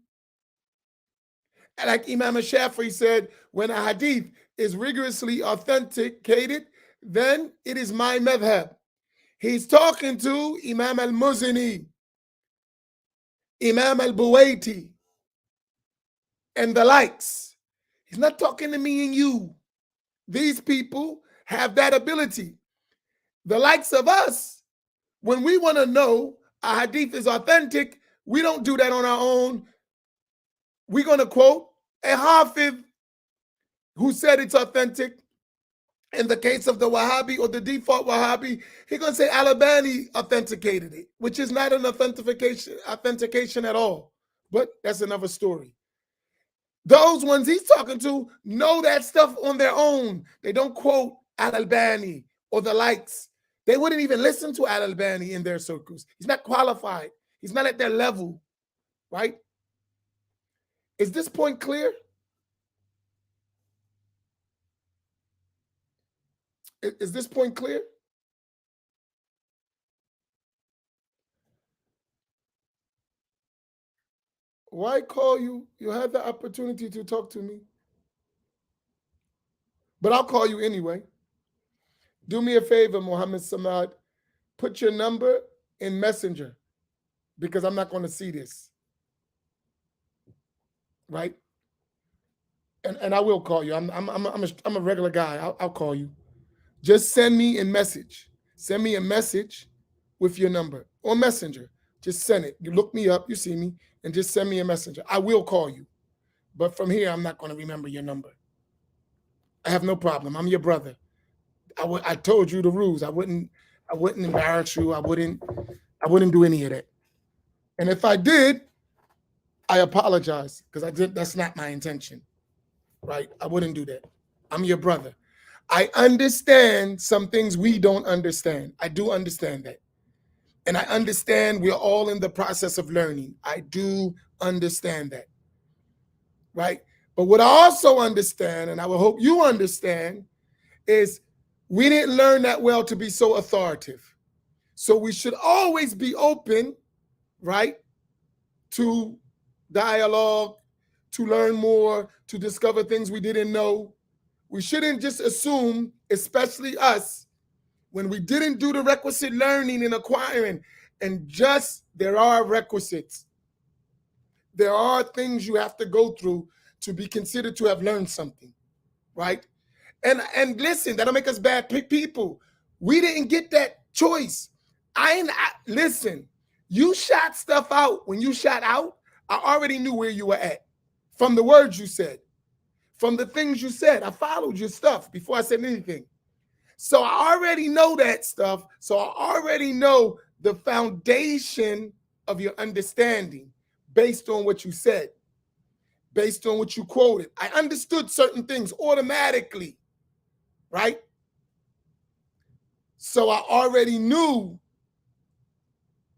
Like Imam Shafi'i said, when a hadith is rigorously authenticated, then it is my madhab. He's talking to Imam al-Muzani, Imam al-Buwaiti, and the likes. He's not talking to me and you. These people have that ability. The likes of us, when we want to know a hadith is authentic, we don't do that on our own. We're going to quote a hafiz who said it's authentic. In the case of the Wahhabi or the default Wahhabi, he's going to say Al-Albani authenticated it, which is not an authentication at all. But that's another story. Those ones he's talking to know that stuff on their own. They don't quote Al-Albani or the likes. They wouldn't even listen to Al-Albani in their circles. He's not qualified. He's not at their level, right? Is this point clear? Is this point clear? Why call you? You had the opportunity to talk to me. But I'll call you anyway. Do me a favor, Muhammad Samad. Put your number in Messenger because I'm not going to see this. Right? And I will call you. I'm a regular guy. I'll call you. Just send me a message. Send me a message with your number or Messenger. Just send it. You look me up, you see me, and just send me a messenger. I will call you. But from here, I'm not going to remember your number. I have no problem. I'm your brother. I told you the rules. I wouldn't embarrass you. I wouldn't do any of that. And if I did, I apologize because that's not my intention. Right? I wouldn't do that. I'm your brother. I understand some things we don't understand. I do understand that. And I understand we're all in the process of learning. I do understand that. Right? But what I also understand, and I will hope you understand, is we didn't learn that well to be so authoritative. So we should always be open, right, to dialogue, to learn more, to discover things we didn't know. We shouldn't just assume, especially us, when we didn't do the requisite learning and acquiring, and just there are requisites. There are things you have to go through to be considered to have learned something, right? And listen, that'll make us bad people. We didn't get that choice. Listen, you shot stuff out. When you shot out, I already knew where you were at. From the words you said, from the things you said. I followed your stuff before I said anything. So I already know that stuff. So I already know the foundation of your understanding based on what you said, based on what you quoted. I understood certain things automatically, right? So I already knew,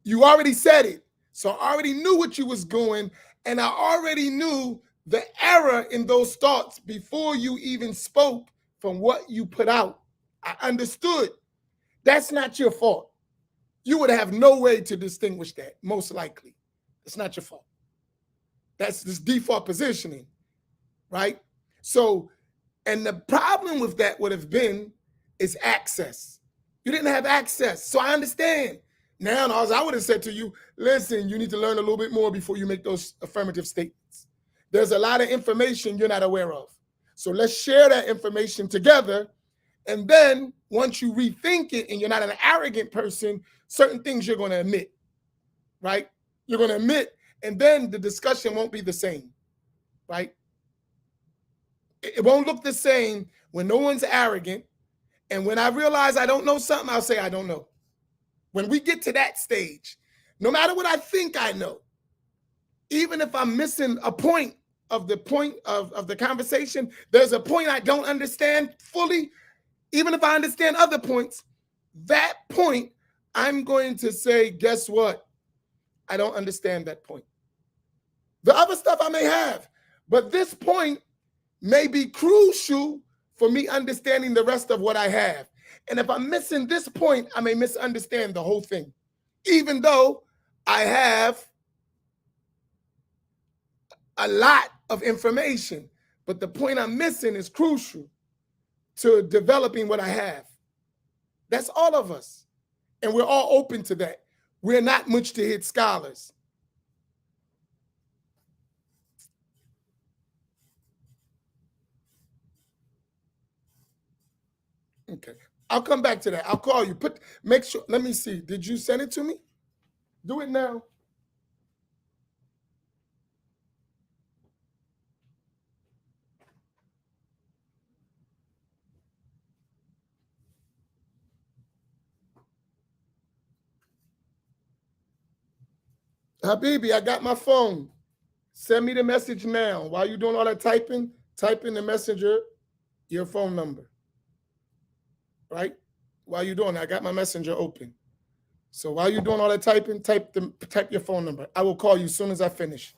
you already said it. So I already knew what you was going, and I already knew the error in those thoughts before you even spoke from what you put out. I understood. That's not your fault. You would have no way to distinguish that, most likely. It's not your fault. That's this default positioning, right? So, and the problem with that would have been is access. You didn't have access. So I understand. Now, I would have said to you, listen, you need to learn a little bit more before you make those affirmative statements. There's a lot of information you're not aware of. So let's share that information together. And then once you rethink it and you're not an arrogant person, certain things you're going to admit, right? You're going to admit, and then the discussion won't be the same, right? It won't look the same when no one's arrogant. And when I realize I don't know something, I'll say I don't know. When we get to that stage, no matter what I think I know, even if I'm missing a point of the conversation, there's a point I don't understand fully. Even if I understand other points, that point, I'm going to say, guess what? I don't understand that point. The other stuff I may have, but this point may be crucial for me understanding the rest of what I have. And if I'm missing this point, I may misunderstand the whole thing, even though I have a lot of information, but the point I'm missing is crucial to developing what I have. That's all of us. And we're all open to that. We're not much to hit scholars. Okay. I'll come back to that. I'll call you. Make sure. Let me see. Did you send it to me? Do it now. Habibi, I got my phone. Send me the message now. While you're doing all that typing, type in the messenger your phone number. Right? While you're doing that, I got my messenger open. So while you're doing all that typing, type your phone number. I will call you as soon as I finish.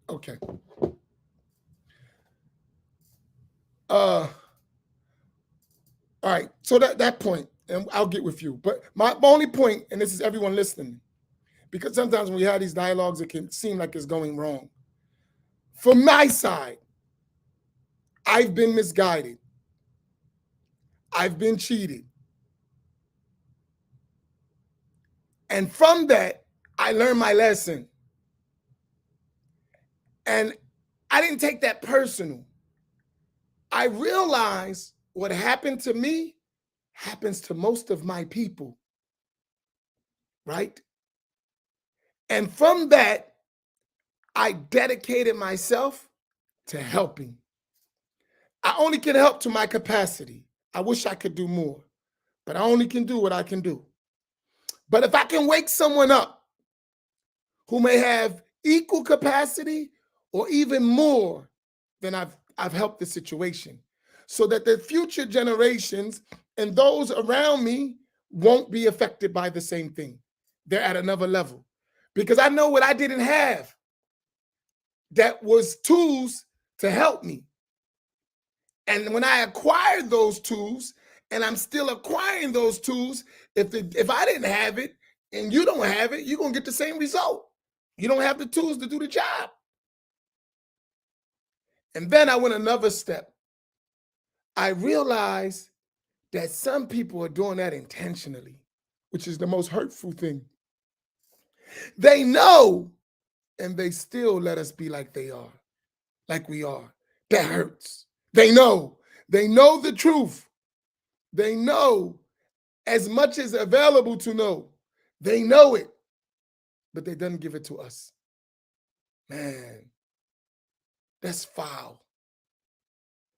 Okay. All right. So that point, and I'll get with you. But my only point, and this is everyone listening, because sometimes when we have these dialogues, it can seem like it's going wrong. From my side, I've been misguided. I've been cheated. And from that, I learned my lesson. And I didn't take that personal. I realized what happened to me happens to most of my people. Right? And from that, I dedicated myself to helping. I only can help to my capacity. I wish I could do more, but I only can do what I can do. But if I can wake someone up who may have equal capacity or even more, then I've helped the situation, so that the future generations and those around me won't be affected by the same thing. They're at another level. Because I know what I didn't have that was tools to help me. And when I acquired those tools, and I'm still acquiring those tools, if I didn't have it and you don't have it, you're going to get the same result. You don't have the tools to do the job. And then I went another step. I realized that some people are doing that intentionally, which is the most hurtful thing. They know, and they still let us be like they are, like we are. That hurts. They know the truth. They know as much as available to know. They know it, but they doesn't give it to us. Man, that's foul.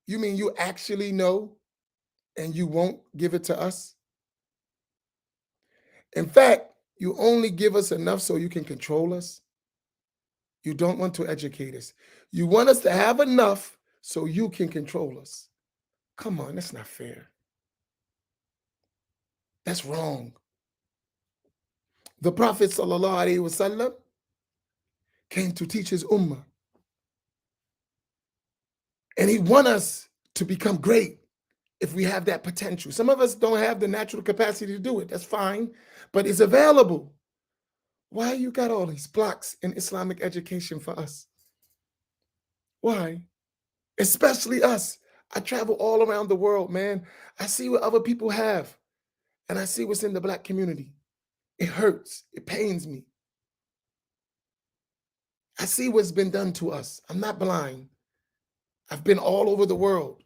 You mean you actually know and you won't give it to us? In fact, you only give us enough so you can control us. You don't want to educate us. You want us to have enough so you can control us. Come on, that's not fair. That's wrong. The Prophet ﷺ came to teach his ummah. And he wants us to become great if we have that potential. Some of us don't have the natural capacity to do it. That's fine, but it's available. Why you got all these blocks in Islamic education for us? Why? Especially us. I travel all around the world, man. I see what other people have, and I see what's in the Black community. It hurts. It pains me. I see what's been done to us. I'm not blind. I've been all over the world.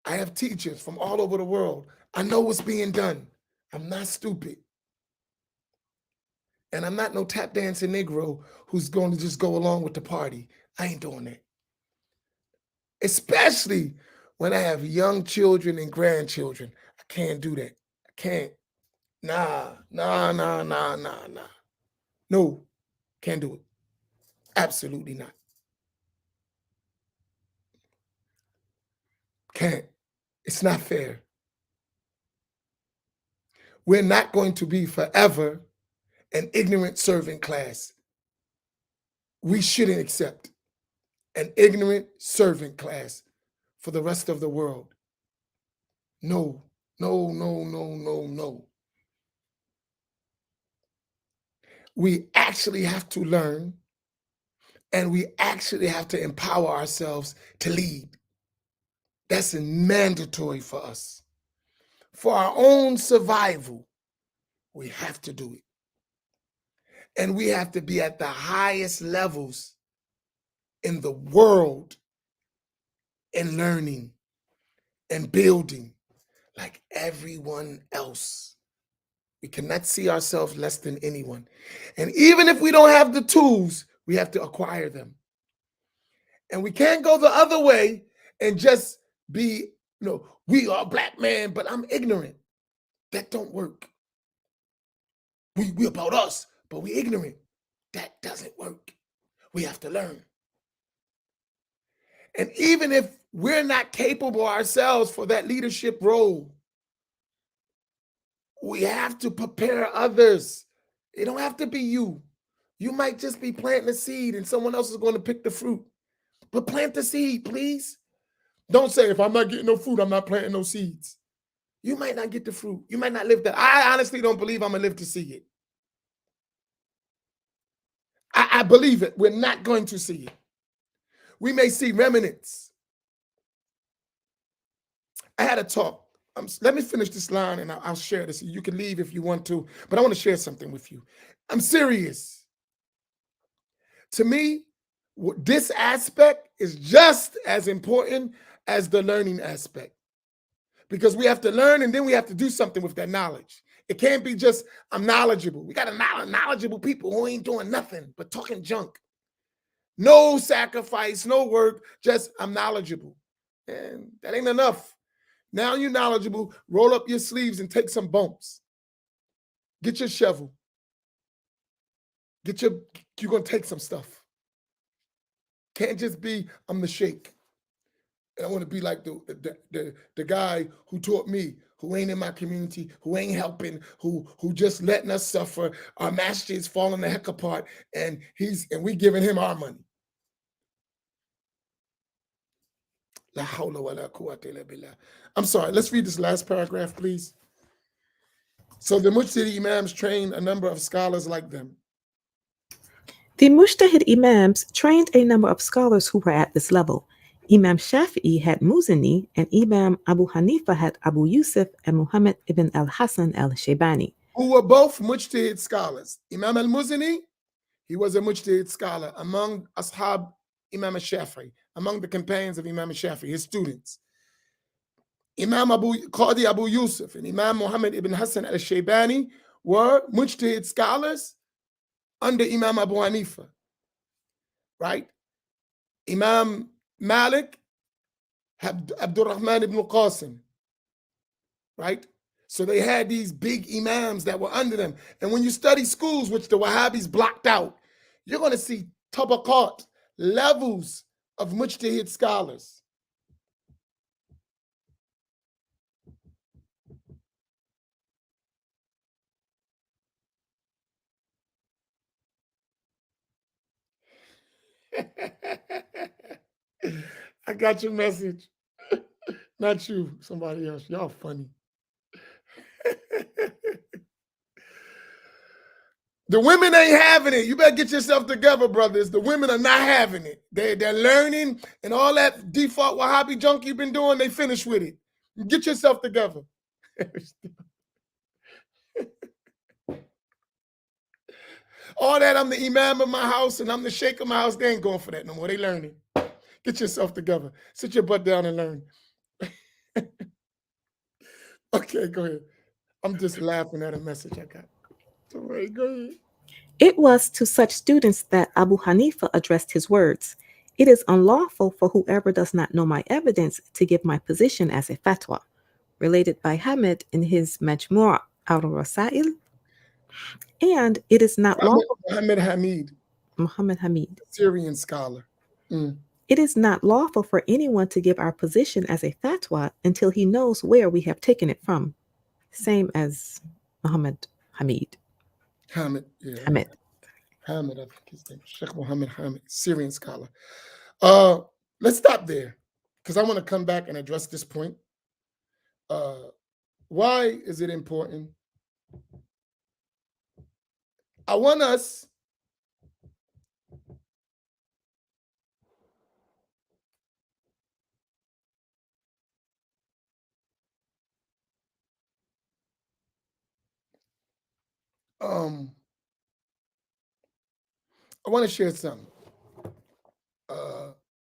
I have teachers from all over the world. I know what's being done. I'm not stupid. And I'm not no tap dancing Negro who's going to just go along with the party. I ain't doing that. Especially when I have young children and grandchildren. I can't do that. I can't. Nah. No, can't do it. Absolutely not. Can't. It's not fair. We're not going to be forever an ignorant servant class. We shouldn't accept. an ignorant servant class for the rest of the world. No, no, no, no, no, no. We actually have to learn, and we actually have to empower ourselves to lead. That's mandatory for us. For our own survival, we have to do it. And we have to be at the highest levels in the world in learning and building like everyone else. We cannot see ourselves less than anyone. And even if we don't have the tools, we have to acquire them. And we can't go the other way and just be, we are black man, but I'm ignorant. That don't work. We about us, but we ignorant. That doesn't work. We have to learn. And even if we're not capable ourselves for that leadership role, we have to prepare others. It don't have to be you. You might just be planting a seed and someone else is going to pick the fruit. But plant the seed, please. Don't say, if I'm not getting no fruit, I'm not planting no seeds. You might not get the fruit. You might not live that. I honestly don't believe I'm going to live to see it. I believe it. We're not going to see it. We may see remnants. I had a talk. Let me finish this line and I'll share this. You can leave if you want to, but I want to share something with you. I'm serious. To me, this aspect is just as important as the learning aspect, because we have to learn and then we have to do something with that knowledge. It can't be just, I'm knowledgeable. We got a knowledgeable people who ain't doing nothing but talking junk. No sacrifice, no work, just I'm knowledgeable. And that ain't enough. Now you're knowledgeable, roll up your sleeves and take some bumps. Get your shovel. You're going to take some stuff. Can't just be, I'm the sheikh. And I want to be like the guy who taught me, who ain't in my community, who ain't helping, who just letting us suffer. Our Masjid is falling the heck apart, and we giving him our money. La hawla wa la quwwata illa billah. I'm sorry, let's read this last paragraph, please. So the Mujtahid Imams trained a number of scholars like them. The Mujtahid Imams trained a number of scholars who were at this level. Imam Shafi'i had Muzani, and Imam Abu Hanifa had Abu Yusuf and Muhammad ibn al-Hasan al-Shaybani, who were both Mujtahid scholars. Imam al-Muzani, he was a Mujtahid scholar among Ashab Imam al-Shafi'i, among the companions of Imam al-Shafi'i, his students. Imam Qadi Abu Yusuf and Imam Muhammad ibn Hasan al-Shaybani were Mujtahid scholars under Imam Abu Hanifa, right? Imam Malik had Abdul Rahman ibn Qasim, right? So they had these big imams that were under them. And when you study schools, which the Wahhabis blocked out, you're going to see tabaqat, levels of Mujtahid scholars. I got your message. Not you, somebody else. Y'all funny. The women ain't having it. You better get yourself together, brothers. The women are not having it. They're learning, and all that default Wahhabi junk you've been doing, they finished with it. Get yourself together. All that, I'm the imam of my house and I'm the sheikh of my house, they ain't going for that no more. They learning. Get yourself together. Sit your butt down and learn. Okay, go ahead. I'm just laughing at a message I got. All right, go ahead. It was to such students that Abu Hanifa addressed his words. It is unlawful for whoever does not know my evidence to give my position as a fatwa, related by Hamid in his Majmu' al-Rasail. And it is not lawful. Muhammad Hamid. Muhammad Hamid. Syrian scholar. It is not lawful for anyone to give our position as a fatwa until he knows where we have taken it from. Same as Muhammad Hamid. Hamid, yeah. Hamid. Hamid, I think his name is Sheikh Muhammad Hamid, Syrian scholar. Let's stop there because I want to come back and address this point. Why is it important? I want us I want to share something.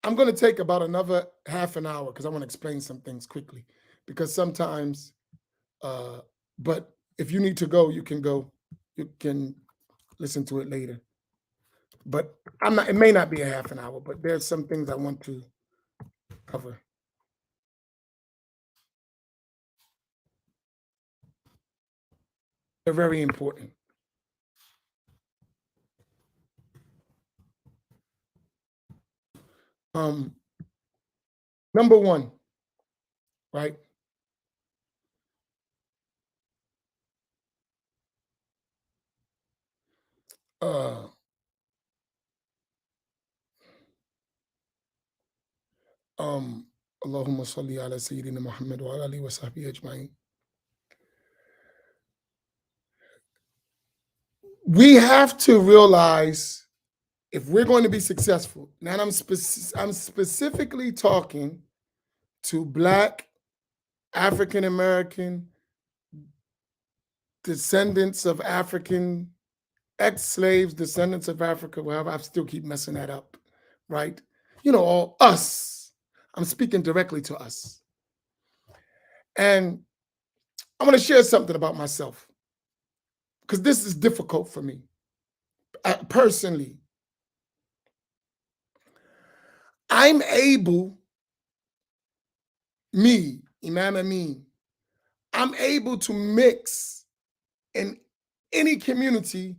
I'm going to take about another half an hour because I want to explain some things quickly. Because sometimes, but if you need to go, you can go. You can listen to it later. But I'm not. It may not be a half an hour, but there's some things I want to cover. They're very important. Number one, right? Allahumma salli ala Sayyidina Muhammad wa ala alihi wa sahbihi ajma'in. We have to realize if we're going to be successful, now I'm specifically talking to Black, African American, descendants of African, ex-slaves, descendants of Africa, wherever I still keep messing that up, right? You know, all us. I'm speaking directly to us. And I'm going to share something about myself because this is difficult for me personally. I'm able, me, Imam Amin, I'm able to mix in any community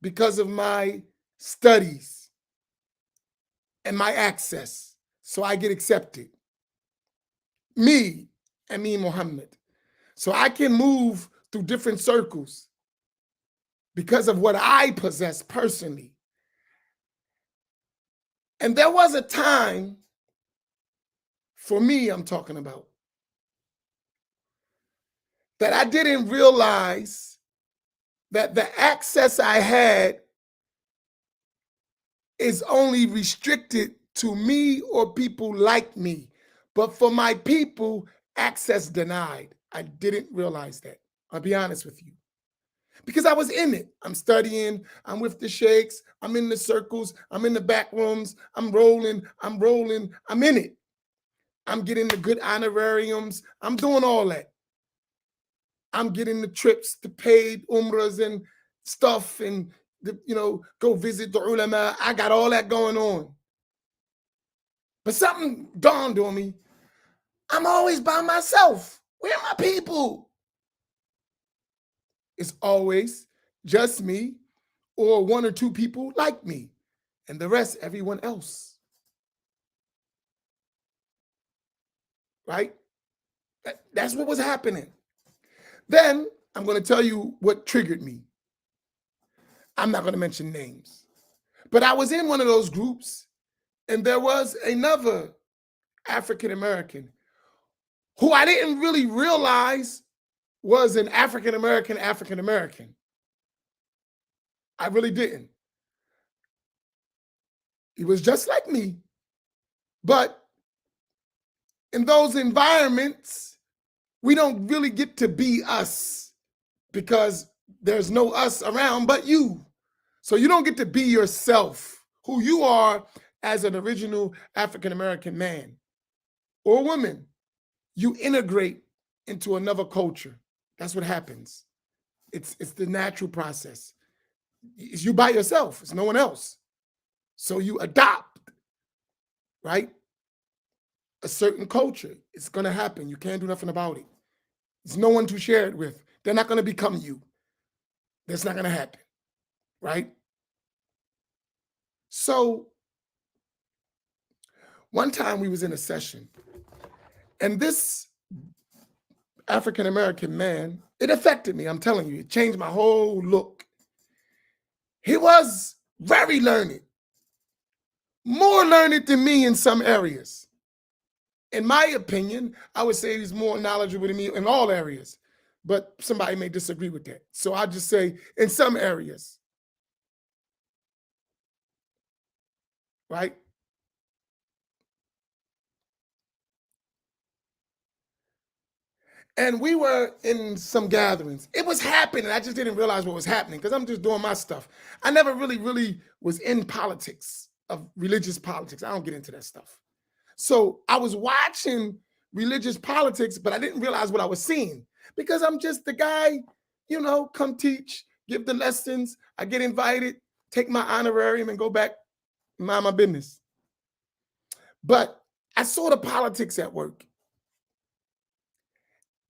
because of my studies and my access. So I get accepted. Me, Amin Muhammad. So I can move through different circles because of what I possess personally. And there was a time, for me, I'm talking about, that I didn't realize that the access I had is only restricted to me or people like me. But for my people, access denied. I didn't realize that. I'll be honest with you. Because I was in it. I'm studying, I'm with the sheikhs, I'm in the circles, I'm in the back rooms, I'm rolling, I'm in it. I'm getting the good honorariums, I'm doing all that. I'm getting the trips, the paid umrahs and stuff, and go visit the ulama. I got all that going on. But something dawned on me. I'm always by myself. Where are my people? It's always just me or one or two people like me, and the rest, everyone else. Right? That's what was happening. Then I'm going to tell you what triggered me. I'm not going to mention names, but I was in one of those groups, and there was another African American who I didn't really realize was an African American. I really didn't. He was just like me. But in those environments, we don't really get to be us because there's no us around but you. So you don't get to be yourself, who you are as an original African American man or woman. You integrate into another culture. That's what happens. It's the natural process. It's you by yourself. It's no one else. So you adopt, right? A certain culture. It's going to happen. You can't do nothing about it. There's no one to share it with. They're not going to become you. That's not going to happen, right? So one time we was in a session, and this African American man, it affected me. I'm telling you, it changed my whole look. He was very learned, more learned than me in some areas. In my opinion, I would say he's more knowledgeable than me in all areas, but somebody may disagree with that. So I just say in some areas, right? And we were in some gatherings. It was happening. I just didn't realize what was happening because I'm just doing my stuff. I never really was in politics, of religious politics. I don't get into that stuff. So I was watching religious politics, but I didn't realize what I was seeing because I'm just the guy, come teach, give the lessons. I get invited, take my honorarium and go back, mind my business. But I saw the politics at work.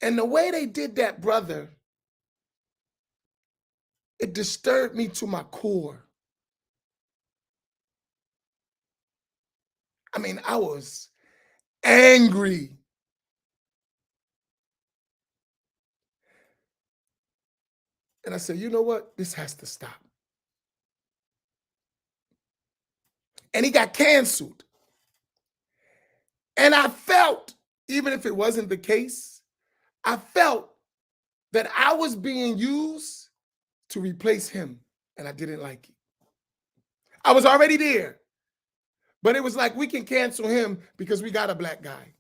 And the way they did that, brother, it disturbed me to my core. I mean, I was angry. And I said, you know what? This has to stop. And he got canceled. And I felt, even if it wasn't the case, I felt that I was being used to replace him. And I didn't like it. I was already there. But it was like, we can cancel him because we got a black guy.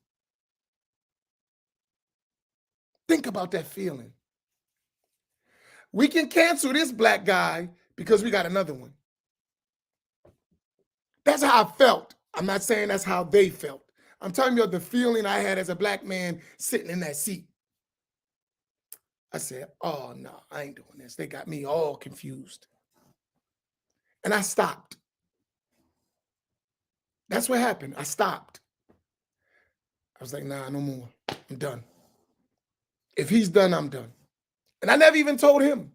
Think about that feeling. We can cancel this black guy because we got another one. That's how I felt. I'm not saying that's how they felt. I'm telling you the feeling I had as a black man sitting in that seat. I said, oh, no, I ain't doing this. They got me all confused. And I stopped. That's what happened. I stopped. I was like, nah, no more. I'm done. If he's done, I'm done. And I never even told him.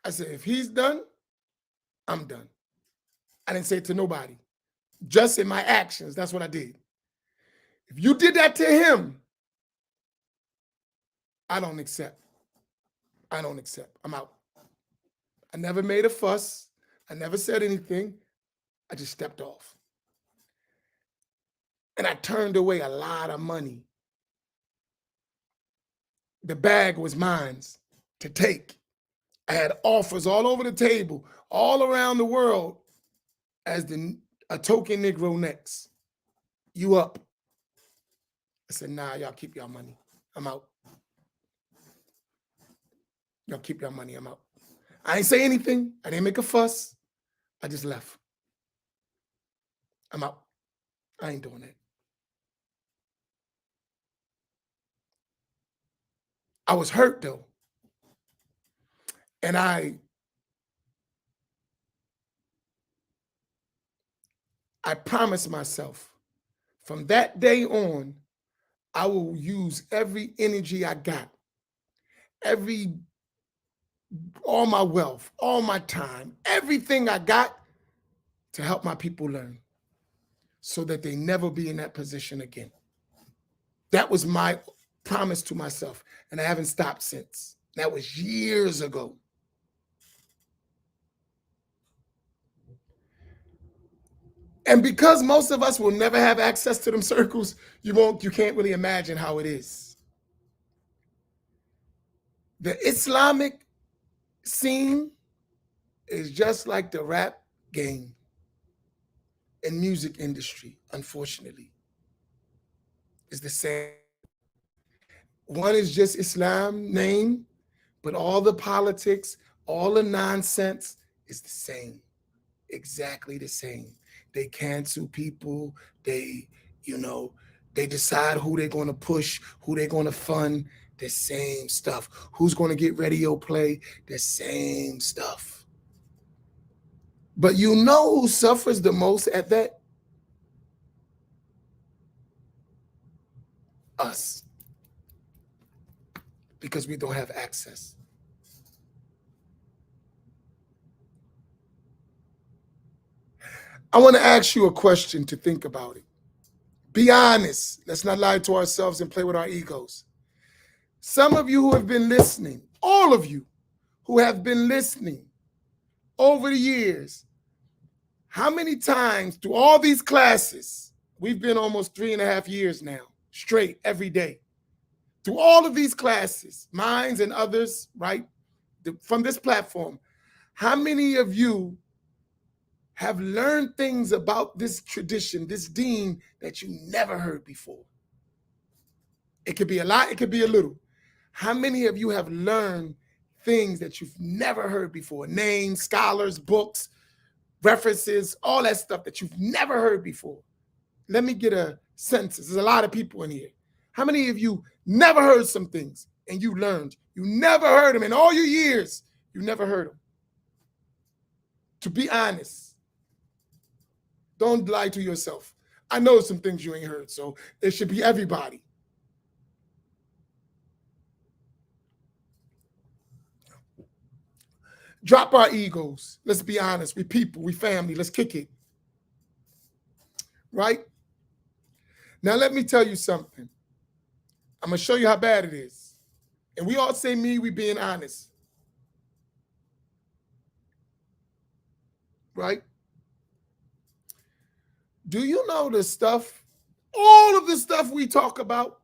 I said, if he's done, I'm done. I didn't say it to nobody. Just in my actions, that's what I did. If you did that to him, I don't accept. I don't accept. I'm out. I never made a fuss. I never said anything. I just stepped off. And I turned away a lot of money. The bag was mine to take. I had offers all over the table, all around the world, as a token Negro next. You up? I said, nah, y'all keep y'all money. I'm out. Y'all keep y'all money. I'm out. I ain't say anything. I didn't make a fuss. I just left. I'm out. I ain't doing that. I was hurt though. And I promised myself from that day on, I will use every energy I got, all my wealth, all my time, everything I got to help my people learn so that they never be in that position again. That was my promise to myself, and I haven't stopped since. That was years ago. And because most of us will never have access to them circles, you can't really imagine how it is. The Islamic scene is just like the rap game and music industry, unfortunately. It's the same. One is just Islam name, but all the politics, all the nonsense is the same. Exactly the same. They cancel people. They decide who they're going to push, who they're going to fund. The same stuff. Who's going to get radio play? The same stuff. But you know who suffers the most at that? Us. Because we don't have access. I want to ask you a question to think about it. Be honest. Let's not lie to ourselves and play with our egos. Some of you who have been listening, all of you who have been listening over the years, How many times through all these classes, we've been almost 3.5 years now, straight every day. Through all of these classes, mine and others, right, from this platform, how many of you have learned things about this tradition, this deen, that you never heard before? It could be a lot, it could be a little. How many of you have learned things that you've never heard before? Names, scholars, books, references, all that stuff that you've never heard before. Let me get a census. There's a lot of people in here. How many of you never heard some things and you learned? You never heard them in all your years. You never heard them. To be honest, don't lie to yourself. I know some things you ain't heard, so it should be everybody. Drop our egos. Let's be honest. We people, we family. Let's kick it. Right? Now, let me tell you something. I'm going to show you how bad it is. And we all say me, we being honest. Right? Do you know the stuff, all of the stuff we talk about?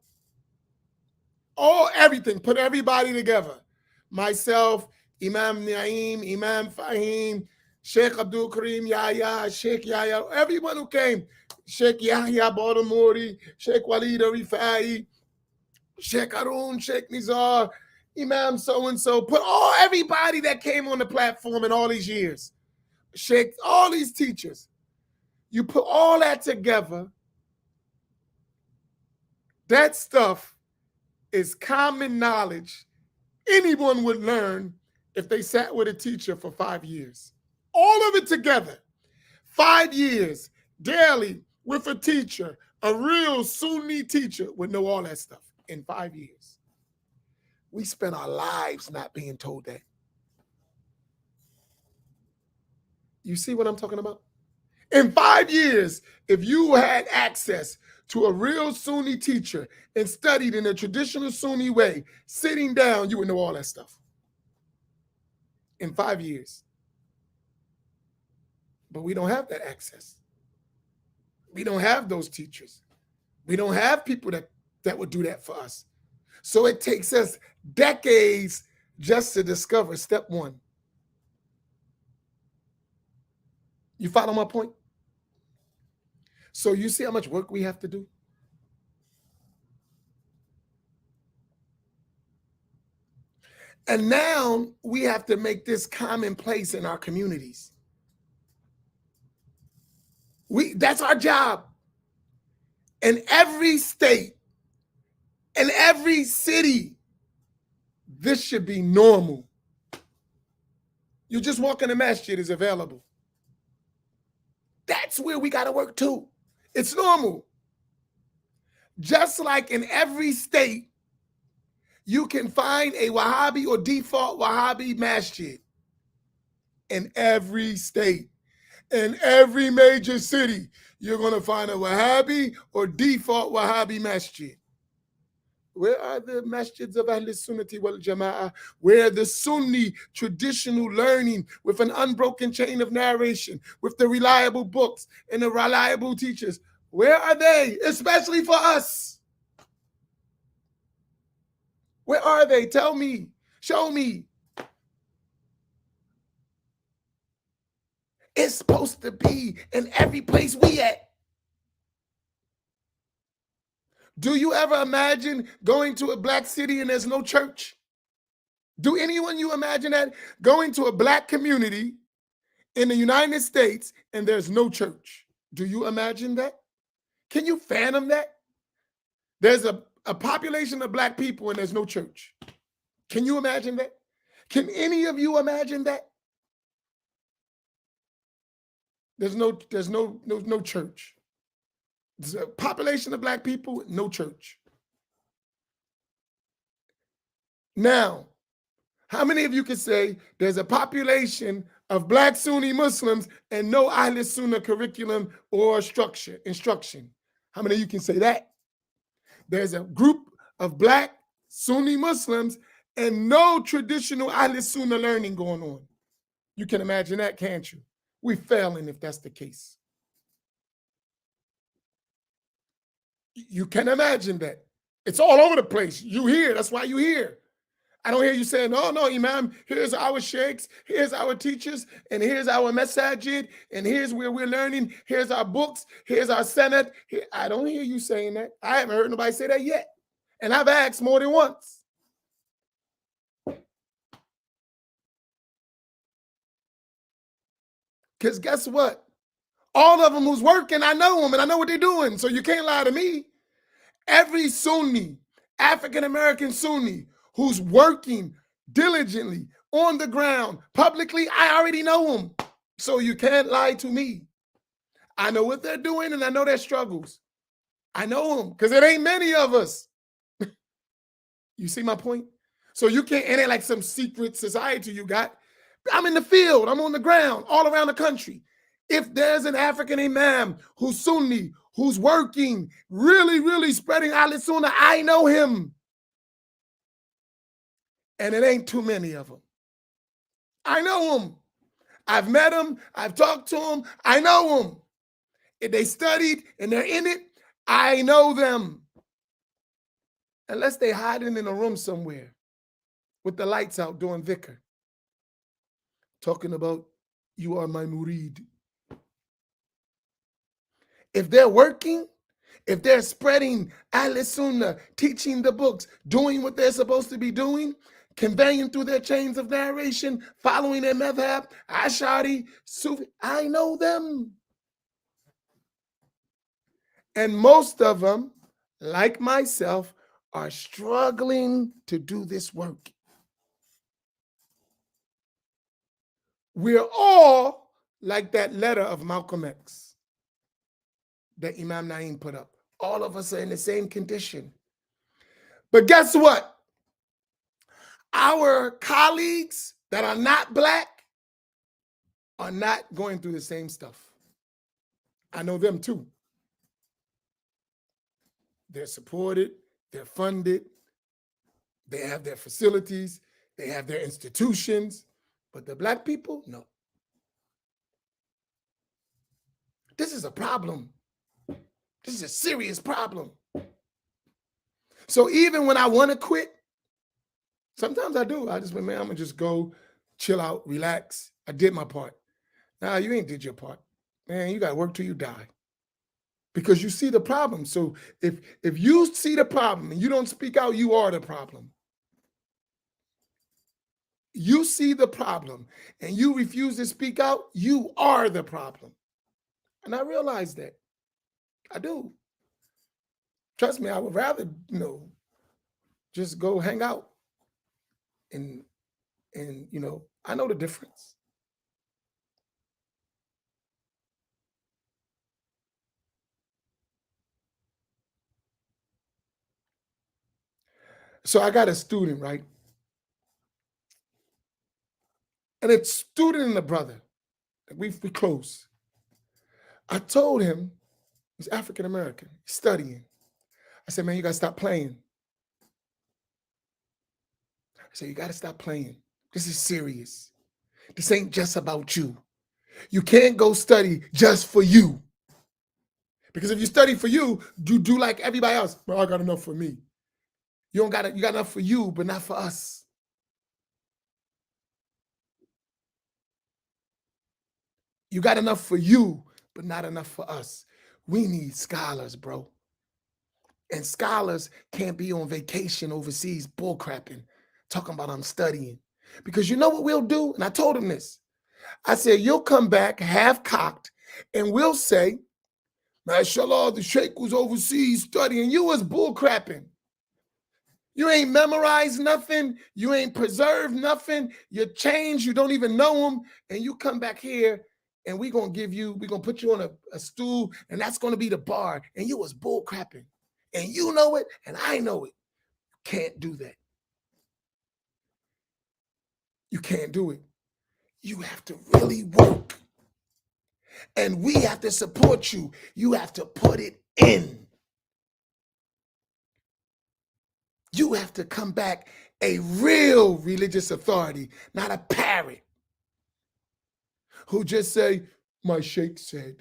Everything, put everybody together. Myself, Imam Naeem, Imam Fahim, Sheikh Abdul Karim Yahya, Sheikh Yahya, everyone who came, Sheikh Yahya Baltimore, Sheikh Walid Rifai, Sheikh Harun, Sheikh Nizar, Imam so-and-so, put everybody that came on the platform in all these years, Sheikh, all these teachers, you put all that together, that stuff is common knowledge anyone would learn if they sat with a teacher for 5 years. All of it together, 5 years, daily, with a teacher, a real Sunni teacher would know all that stuff in 5 years. We spent our lives not being told that. You see what I'm talking about? In 5 years, if you had access to a real Sunni teacher and studied in a traditional Sunni way, sitting down, you would know all that stuff. In 5 years. But we don't have that access. We don't have those teachers. We don't have people that would do that for us. So it takes us decades just to discover step one. You follow my point? So you see how much work we have to do? And now we have to make this commonplace in our communities. That's our job. In every state, in every city, this should be normal. You just walk in the masjid, is available. That's where we got to work too. It's normal. Just like in every state, you can find a Wahhabi or default Wahhabi masjid. In every state, in every major city, you're going to find a Wahhabi or default Wahhabi masjid. Where are the masjids of Ahl Sunnati wal Jama'ah? Where the Sunni traditional learning with an unbroken chain of narration, with the reliable books and the reliable teachers? Where are they? Especially for us. Where are they? Tell me. Show me. It's supposed to be in every place we at. Do you ever imagine going to a black city and there's no church? Do anyone you imagine that? Going to a black community in the United States and there's no church? Do you imagine that? Can you fathom that? There's a population of black people and there's no church. Can you imagine that? Can any of you imagine that? There's no church. There's a population of black people, no church. Now, how many of you can say there's a population of black Sunni Muslims and no Ahl Sunnah curriculum or instruction? How many of you can say that? There's a group of black Sunni Muslims and no traditional Ahl Sunnah learning going on. You can imagine that, can't you? We're failing if that's the case. You can imagine that. It's all over the place. You hear, that's why you hear. I don't hear you saying, no, no, Imam, here's our sheikhs, here's our teachers, and here's our Masjid, and here's where we're learning, here's our books, here's our Senate. I don't hear you saying that. I haven't heard nobody say that yet. And I've asked more than once. Because guess what? All of them who's working, I know them and I know what they're doing. So you can't lie to me. Every Sunni, African-American Sunni, who's working diligently on the ground publicly, I already know them. So you can't lie to me. I know what they're doing and I know their struggles. I know them because it ain't many of us. You see my point? So you can't, it ain't like some secret society you got. I'm in the field, I'm on the ground, all around the country. If there's an African imam who's Sunni, who's working, really, really spreading Al-Sunnah, I know him. And it ain't too many of them. I know them. I've met them. I've talked to them. I know them. If they studied and they're in it, I know them. Unless they're hiding in a room somewhere with the lights out doing dhikr, talking about, you are my murid. If they're working, if they're spreading Al-Sunnah, teaching the books, doing what they're supposed to be doing, conveying through their chains of narration, following their madhab, Ash'ari, Sufi, I know them. And most of them, like myself, are struggling to do this work. We're all like that letter of Malcolm X that Imam Naeem put up. All of us are in the same condition. But guess what? Our colleagues that are not Black are not going through the same stuff. I know them too. They're supported, they're funded, they have their facilities, they have their institutions, but the Black people, no. This is a problem. This is a serious problem. So even when I want to quit, sometimes I do. I just, man, I'm gonna just go chill out, relax. I did my part. Nah, you ain't did your part. Man, you gotta work till you die. Because you see the problem. So if you see the problem and you don't speak out, you are the problem. You see the problem and you refuse to speak out, you are the problem. And I realize that. I do. Trust me, I would rather, just go hang out. And I know the difference. So I got a student, right? And it's student and a brother. We close. I told him, he's African American, he's studying. I said, man, you gotta stop playing. I said, you gotta stop playing. This is serious. This ain't just about you. You can't go study just for you. Because if you study for you, you do like everybody else. Well, I got enough for me. You got enough for you, but not for us. You got enough for you, but not enough for us. We need scholars, bro. And scholars can't be on vacation overseas bullcrapping, talking about I'm studying. Because you know what we'll do? And I told him this. I said, you'll come back half-cocked and we'll say, mashallah, the sheikh was overseas studying. You was bullcrapping. You ain't memorized nothing. You ain't preserved nothing. You changed. You don't even know them. And you come back here and we're going to put you on a stool and that's going to be the bar. And you was bullcrapping. And you know it and I know it. Can't do that. You can't do it. You have to really work. And we have to support you. You have to put it in. You have to come back a real religious authority, not a parrot. who just say, my sheikh said,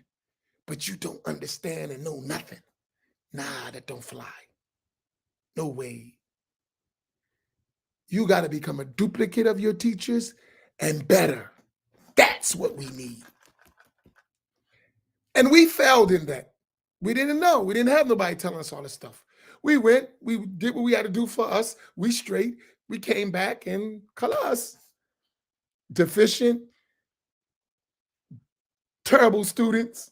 but you don't understand and know nothing. Nah, that don't fly. No way. You got to become a duplicate of your teachers and better. That's what we need. And we failed in that. We didn't know. We didn't have nobody telling us all this stuff. We went, we did what we had to do for us. We straight. We came back and khalas. Deficient, terrible students,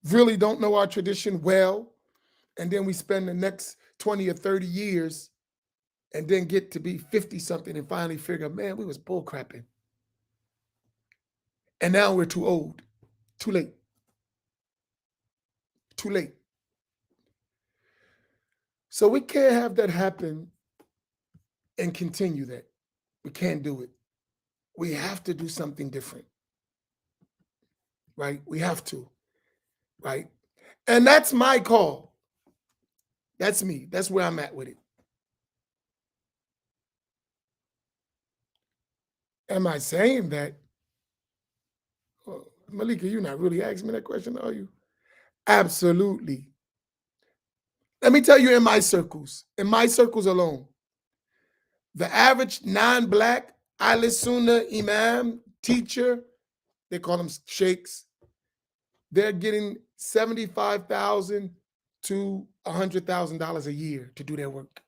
really don't know our tradition well. And then we spend the next 20 or 30 years and then get to be 50 something and finally figure, man, we was bull crapping. And now we're too old. Too late. Too late. So we can't have that happen and continue that. We can't do it. We have to do something different. Right? We have to. Right? And that's my call. That's me. That's where I'm at with it. Am I saying that? Well, Malika, you're not really asking me that question, are you? Absolutely. Let me tell you, in my circles alone, the average non-Black Ahl-Sunnah imam, teacher, they call them sheikhs, they're getting $75,000 to $100,000 a year to do their work.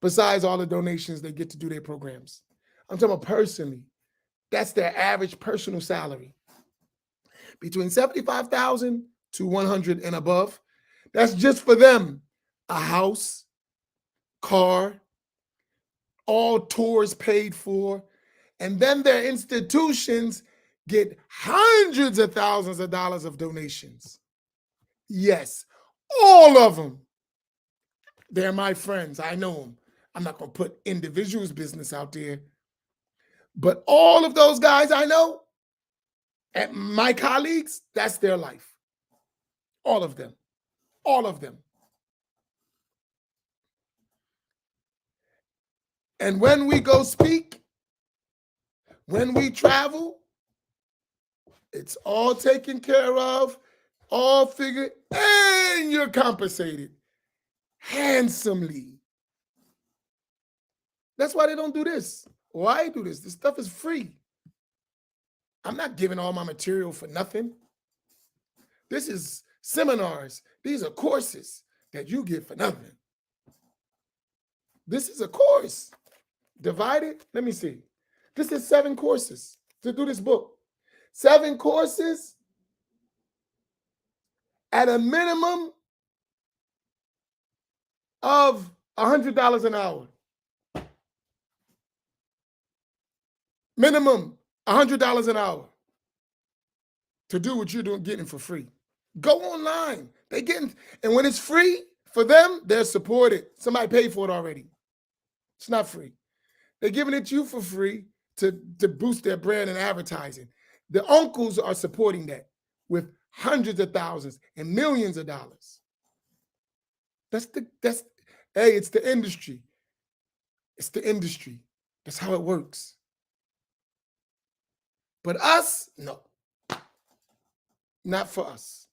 Besides all the donations they get to do their programs. I'm talking about personally. That's their average personal salary. Between $75,000 to $100,000 and above. That's just for them. A house, car, all tours paid for. And then their institutions get hundreds of thousands of dollars of donations. Yes, all of them. They're my friends. I know them. I'm not going to put individuals' business out there. But all of those guys I know, and my colleagues, that's their life. All of them. All of them. And when we go speak, when we travel, it's all taken care of, all figured, and you're compensated handsomely. That's why they don't do this. Why I do this? This stuff is free. I'm not giving all my material for nothing. This is seminars. These are courses that you get for nothing. This is a course. Divided, let me see. This is 7 courses to do this book. 7 courses at a minimum of $100 an hour. Minimum $100 an hour to do what you're doing, getting for free. Go online. They getting, and when it's free for them, they're supported. Somebody paid for it already. It's not free. They're giving it to you for free to boost their brand and advertising. The uncles are supporting that with hundreds of thousands and millions of dollars. Hey, it's the industry. It's the industry. That's how it works. But us, no. Not for us.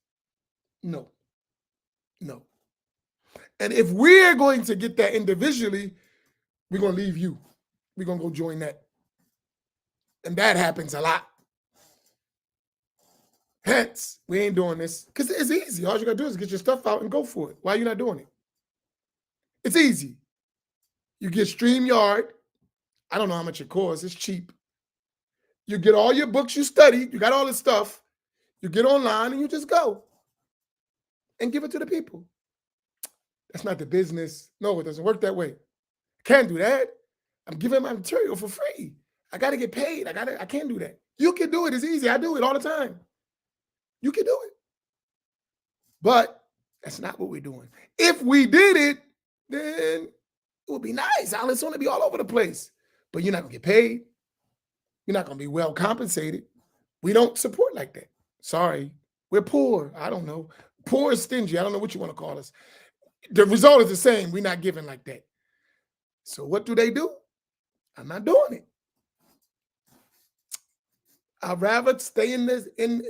No. No. And if we're going to get that individually, we're going to leave you. We're going to go join that. And that happens a lot. Hence, we ain't doing this. Because it's easy. All you got to do is get your stuff out and go for it. Why are you not doing it? It's easy. You get StreamYard. I don't know how much it costs. It's cheap. You get all your books you studied. You got all this stuff. You get online and you just go and give it to the people. That's not the business. No, it doesn't work that way. I can't do that. I'm giving my material for free. I got to get paid. I can't do that. You can do it. It's easy. I do it all the time. You can do it. But that's not what we're doing. If we did it, then it would be nice. It's going to be all over the place. But you're not going to get paid. You're not going to be well compensated. We don't support like that. Sorry. We're poor. I don't know. Poor or stingy. I don't know what you want to call us. The result is the same. We're not giving like that. So what do? I'm not doing it. I'd rather stay in this in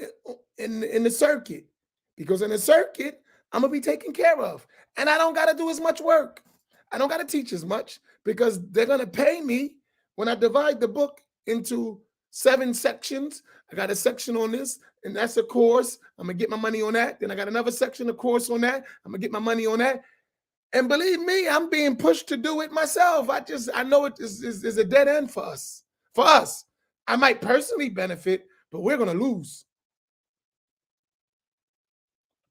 the circuit, because in the circuit I'm gonna be taken care of, and I don't got to do as much work. I don't got to teach as much because they're gonna pay me when I divide the book into 7 sections. I got a section on this, and that's a course. I'm gonna get my money on that. Then I got another section, a course on that. I'm gonna get my money on that. And believe me, I'm being pushed to do it myself. I know it is a dead end for us. For us, I might personally benefit, but we're gonna lose.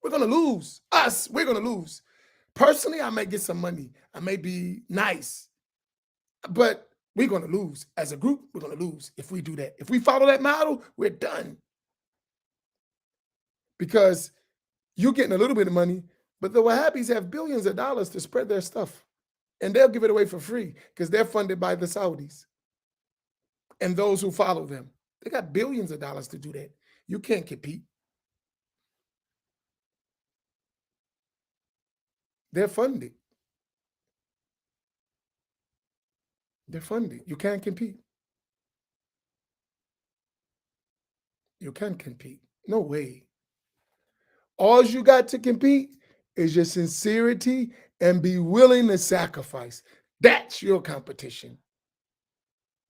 We're gonna lose. We're gonna lose. Personally, I may get some money. I may be nice, but we're gonna lose. As a group, we're gonna lose if we do that. If we follow that model, we're done. Because you're getting a little bit of money, but the Wahhabis have billions of dollars to spread their stuff. And they'll give it away for free because they're funded by the Saudis and those who follow them. They got billions of dollars to do that. You can't compete. They're funded. They're funded. You can't compete. You can't compete. No way. All you got to compete is your sincerity and be willing to sacrifice. That's your competition.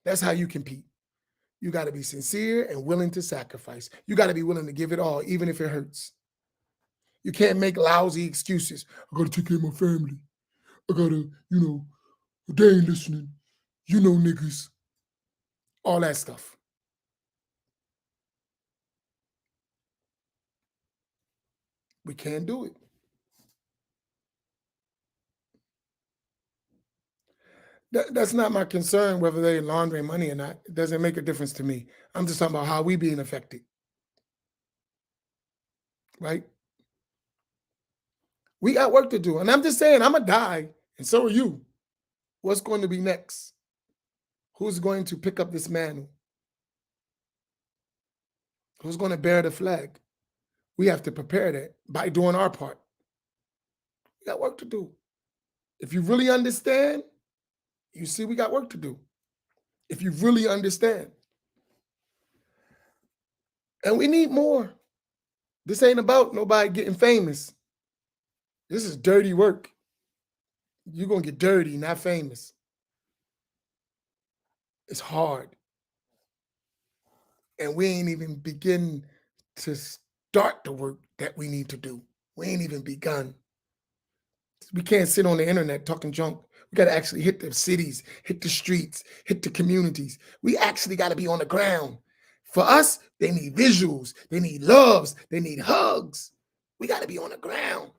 That's how you compete. You got to be sincere and willing to sacrifice. You got to be willing to give it all, even if it hurts. You can't make lousy excuses. I got to take care of my family. I got to, they ain't listening. Niggas. All that stuff. We can't do it. That's not my concern, whether they're laundering money or not. It doesn't make a difference to me. I'm just talking about how we being affected. Right? We got work to do. And I'm just saying, I'm going to die, and so are you. What's going to be next? Who's going to pick up this mantle? Who's going to bear the flag? We have to prepare that by doing our part. We got work to do. If you really understand, you see we got work to do. If you really understand. And we need more. This ain't about nobody getting famous. This is dirty work. You're going to get dirty, not famous. It's hard. And we ain't even begin to start the work that we need to do. We ain't even begun. We can't sit on the internet talking junk. We got to actually hit the cities, hit the streets, hit the communities. We actually got to be on the ground. For us, they need visuals. They need loves. They need hugs. We got to be on the ground.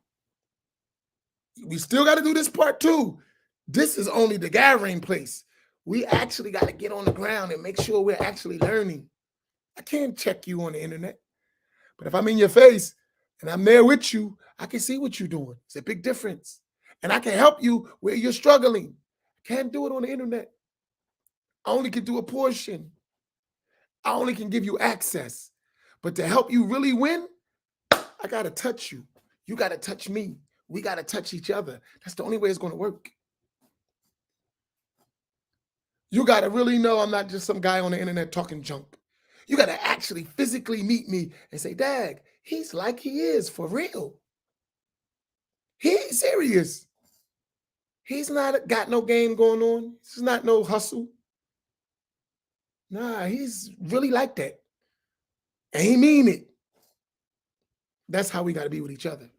We still got to do this part too. This is only the gathering place. We actually got to get on the ground and make sure we're actually learning. I can't check you on the internet. But if I'm in your face and I'm there with you, I can see what you're doing. It's a big difference. And I can help you where you're struggling. I can't do it on the internet. I only can do a portion. I only can give you access. But to help you really win, I got to touch you. You got to touch me. We got to touch each other. That's the only way it's going to work. You got to really know I'm not just some guy on the internet talking junk. You got to actually physically meet me and say, Dag, he's like he is for real. He ain't serious. He's not got no game going on. This is not no hustle. Nah, he's really like that. And he mean it. That's how we got to be with each other.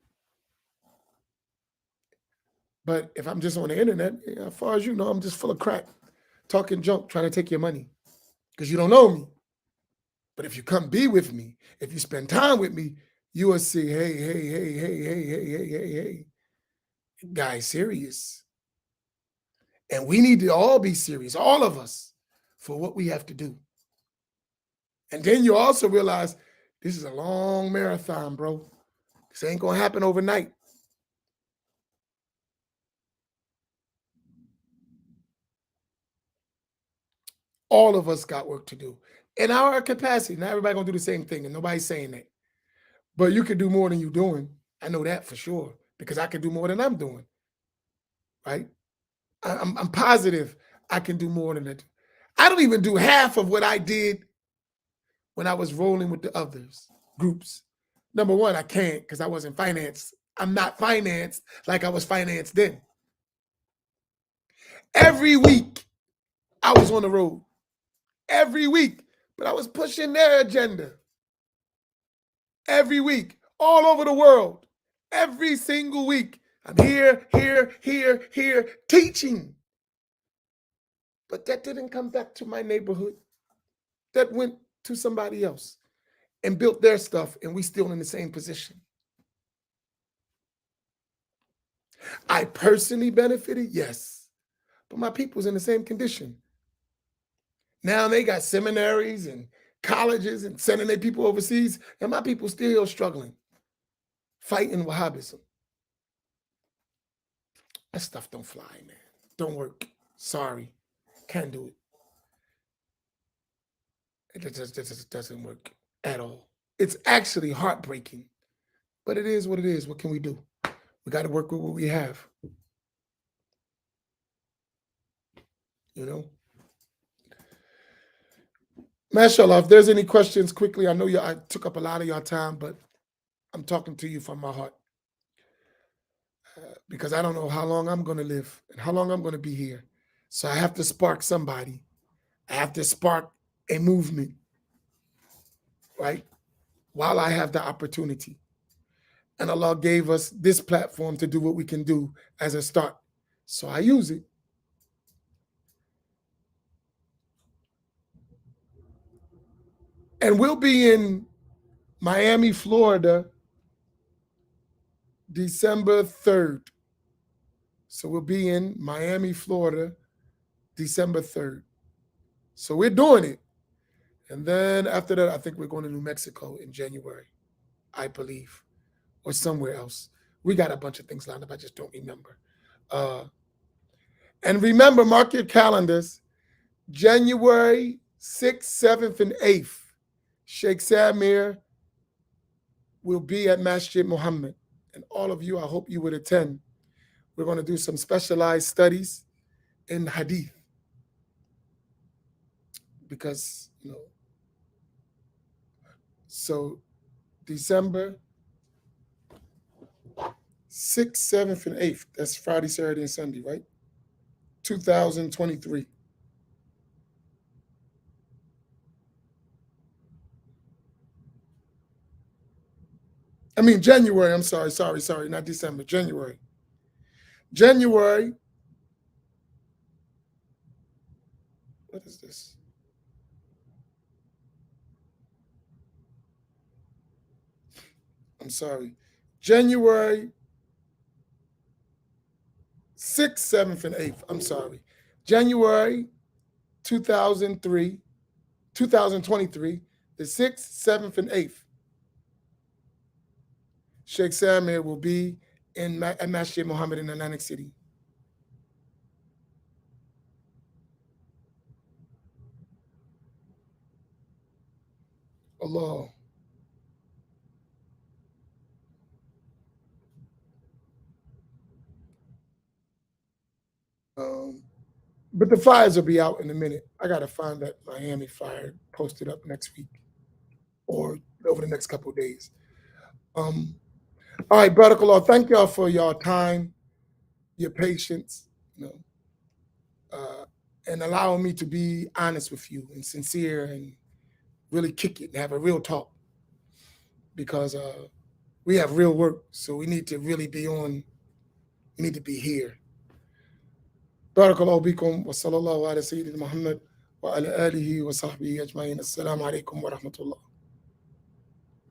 But if I'm just on the internet, as far as you know, I'm just full of crap, talking junk, trying to take your money because you don't know me. But if you come be with me, if you spend time with me, you will see, hey, guy's serious. And we need to all be serious, all of us, for what we have to do. And then you also realize this is a long marathon, bro. This ain't going to happen overnight. All of us got work to do in our capacity. Not everybody going to do the same thing, and nobody's saying that. But you can do more than you're doing. I know that for sure, because I can do more than I'm doing, right? I'm positive I can do more than that. I don't even do half of what I did when I was rolling with the others groups. Number one, I can't because I wasn't financed. I'm not financed like I was financed then. Every week I was on the road. Every week. But I was pushing their agenda. Every week, all over the world. Every single week. I'm here, teaching. But that didn't come back to my neighborhood. That went to somebody else and built their stuff, and we still in the same position. I personally benefited, yes, but my people's in the same condition. Now they got seminaries and colleges and sending their people overseas, and my people still struggling, fighting Wahhabism. That stuff don't fly, man. Don't work. Sorry. Can't do it. It just doesn't work at all. It's actually heartbreaking, but it is what it is. What can we do? We got to work with what we have. You know? Mashallah, if there's any questions quickly, I know I took up a lot of your time, but I'm talking to you from my heart. Because I don't know how long I'm going to live and how long I'm going to be here. So I have to spark somebody. I have to spark a movement, right? While I have the opportunity. And Allah gave us this platform to do what we can do as a start. So I use it. And we'll be in Miami, Florida, December 3rd. So we'll be in Miami, Florida, December 3rd. So we're doing it. And then after that, I think we're going to New Mexico in January, I believe, or somewhere else. We got a bunch of things lined up. I just don't remember. And remember, mark your calendars, January 6th, 7th, and 8th. Sheikh Samir will be at Masjid Muhammad. And all of you, I hope you would attend. We're going to do some specialized studies in hadith. Because, so December 6th, 7th, and 8th. That's Friday, Saturday, and Sunday, right? 2023. I mean, January. I'm sorry, not December. January. What is this? I'm sorry. January 6th, 7th, and 8th. I'm sorry. January 2023, the 6th, 7th, and 8th. Sheikh Samir will be at Masjid Muhammad in Atlantic City. Allah. But the flyers will be out in a minute. I got to find that Miami flyer posted up next week or over the next couple of days. All right, Barakallah, thank y'all for your time, your patience, and allowing me to be honest with you and sincere and really kick it and have a real talk. Because we have real work, so we need to really be on, we need to be here. Barakallahu bikum wa sallallahu ala Sayyidina Muhammad wa ala alihi wa sahbihi ajma'in. Assalamu alaikum wa rahmatullah.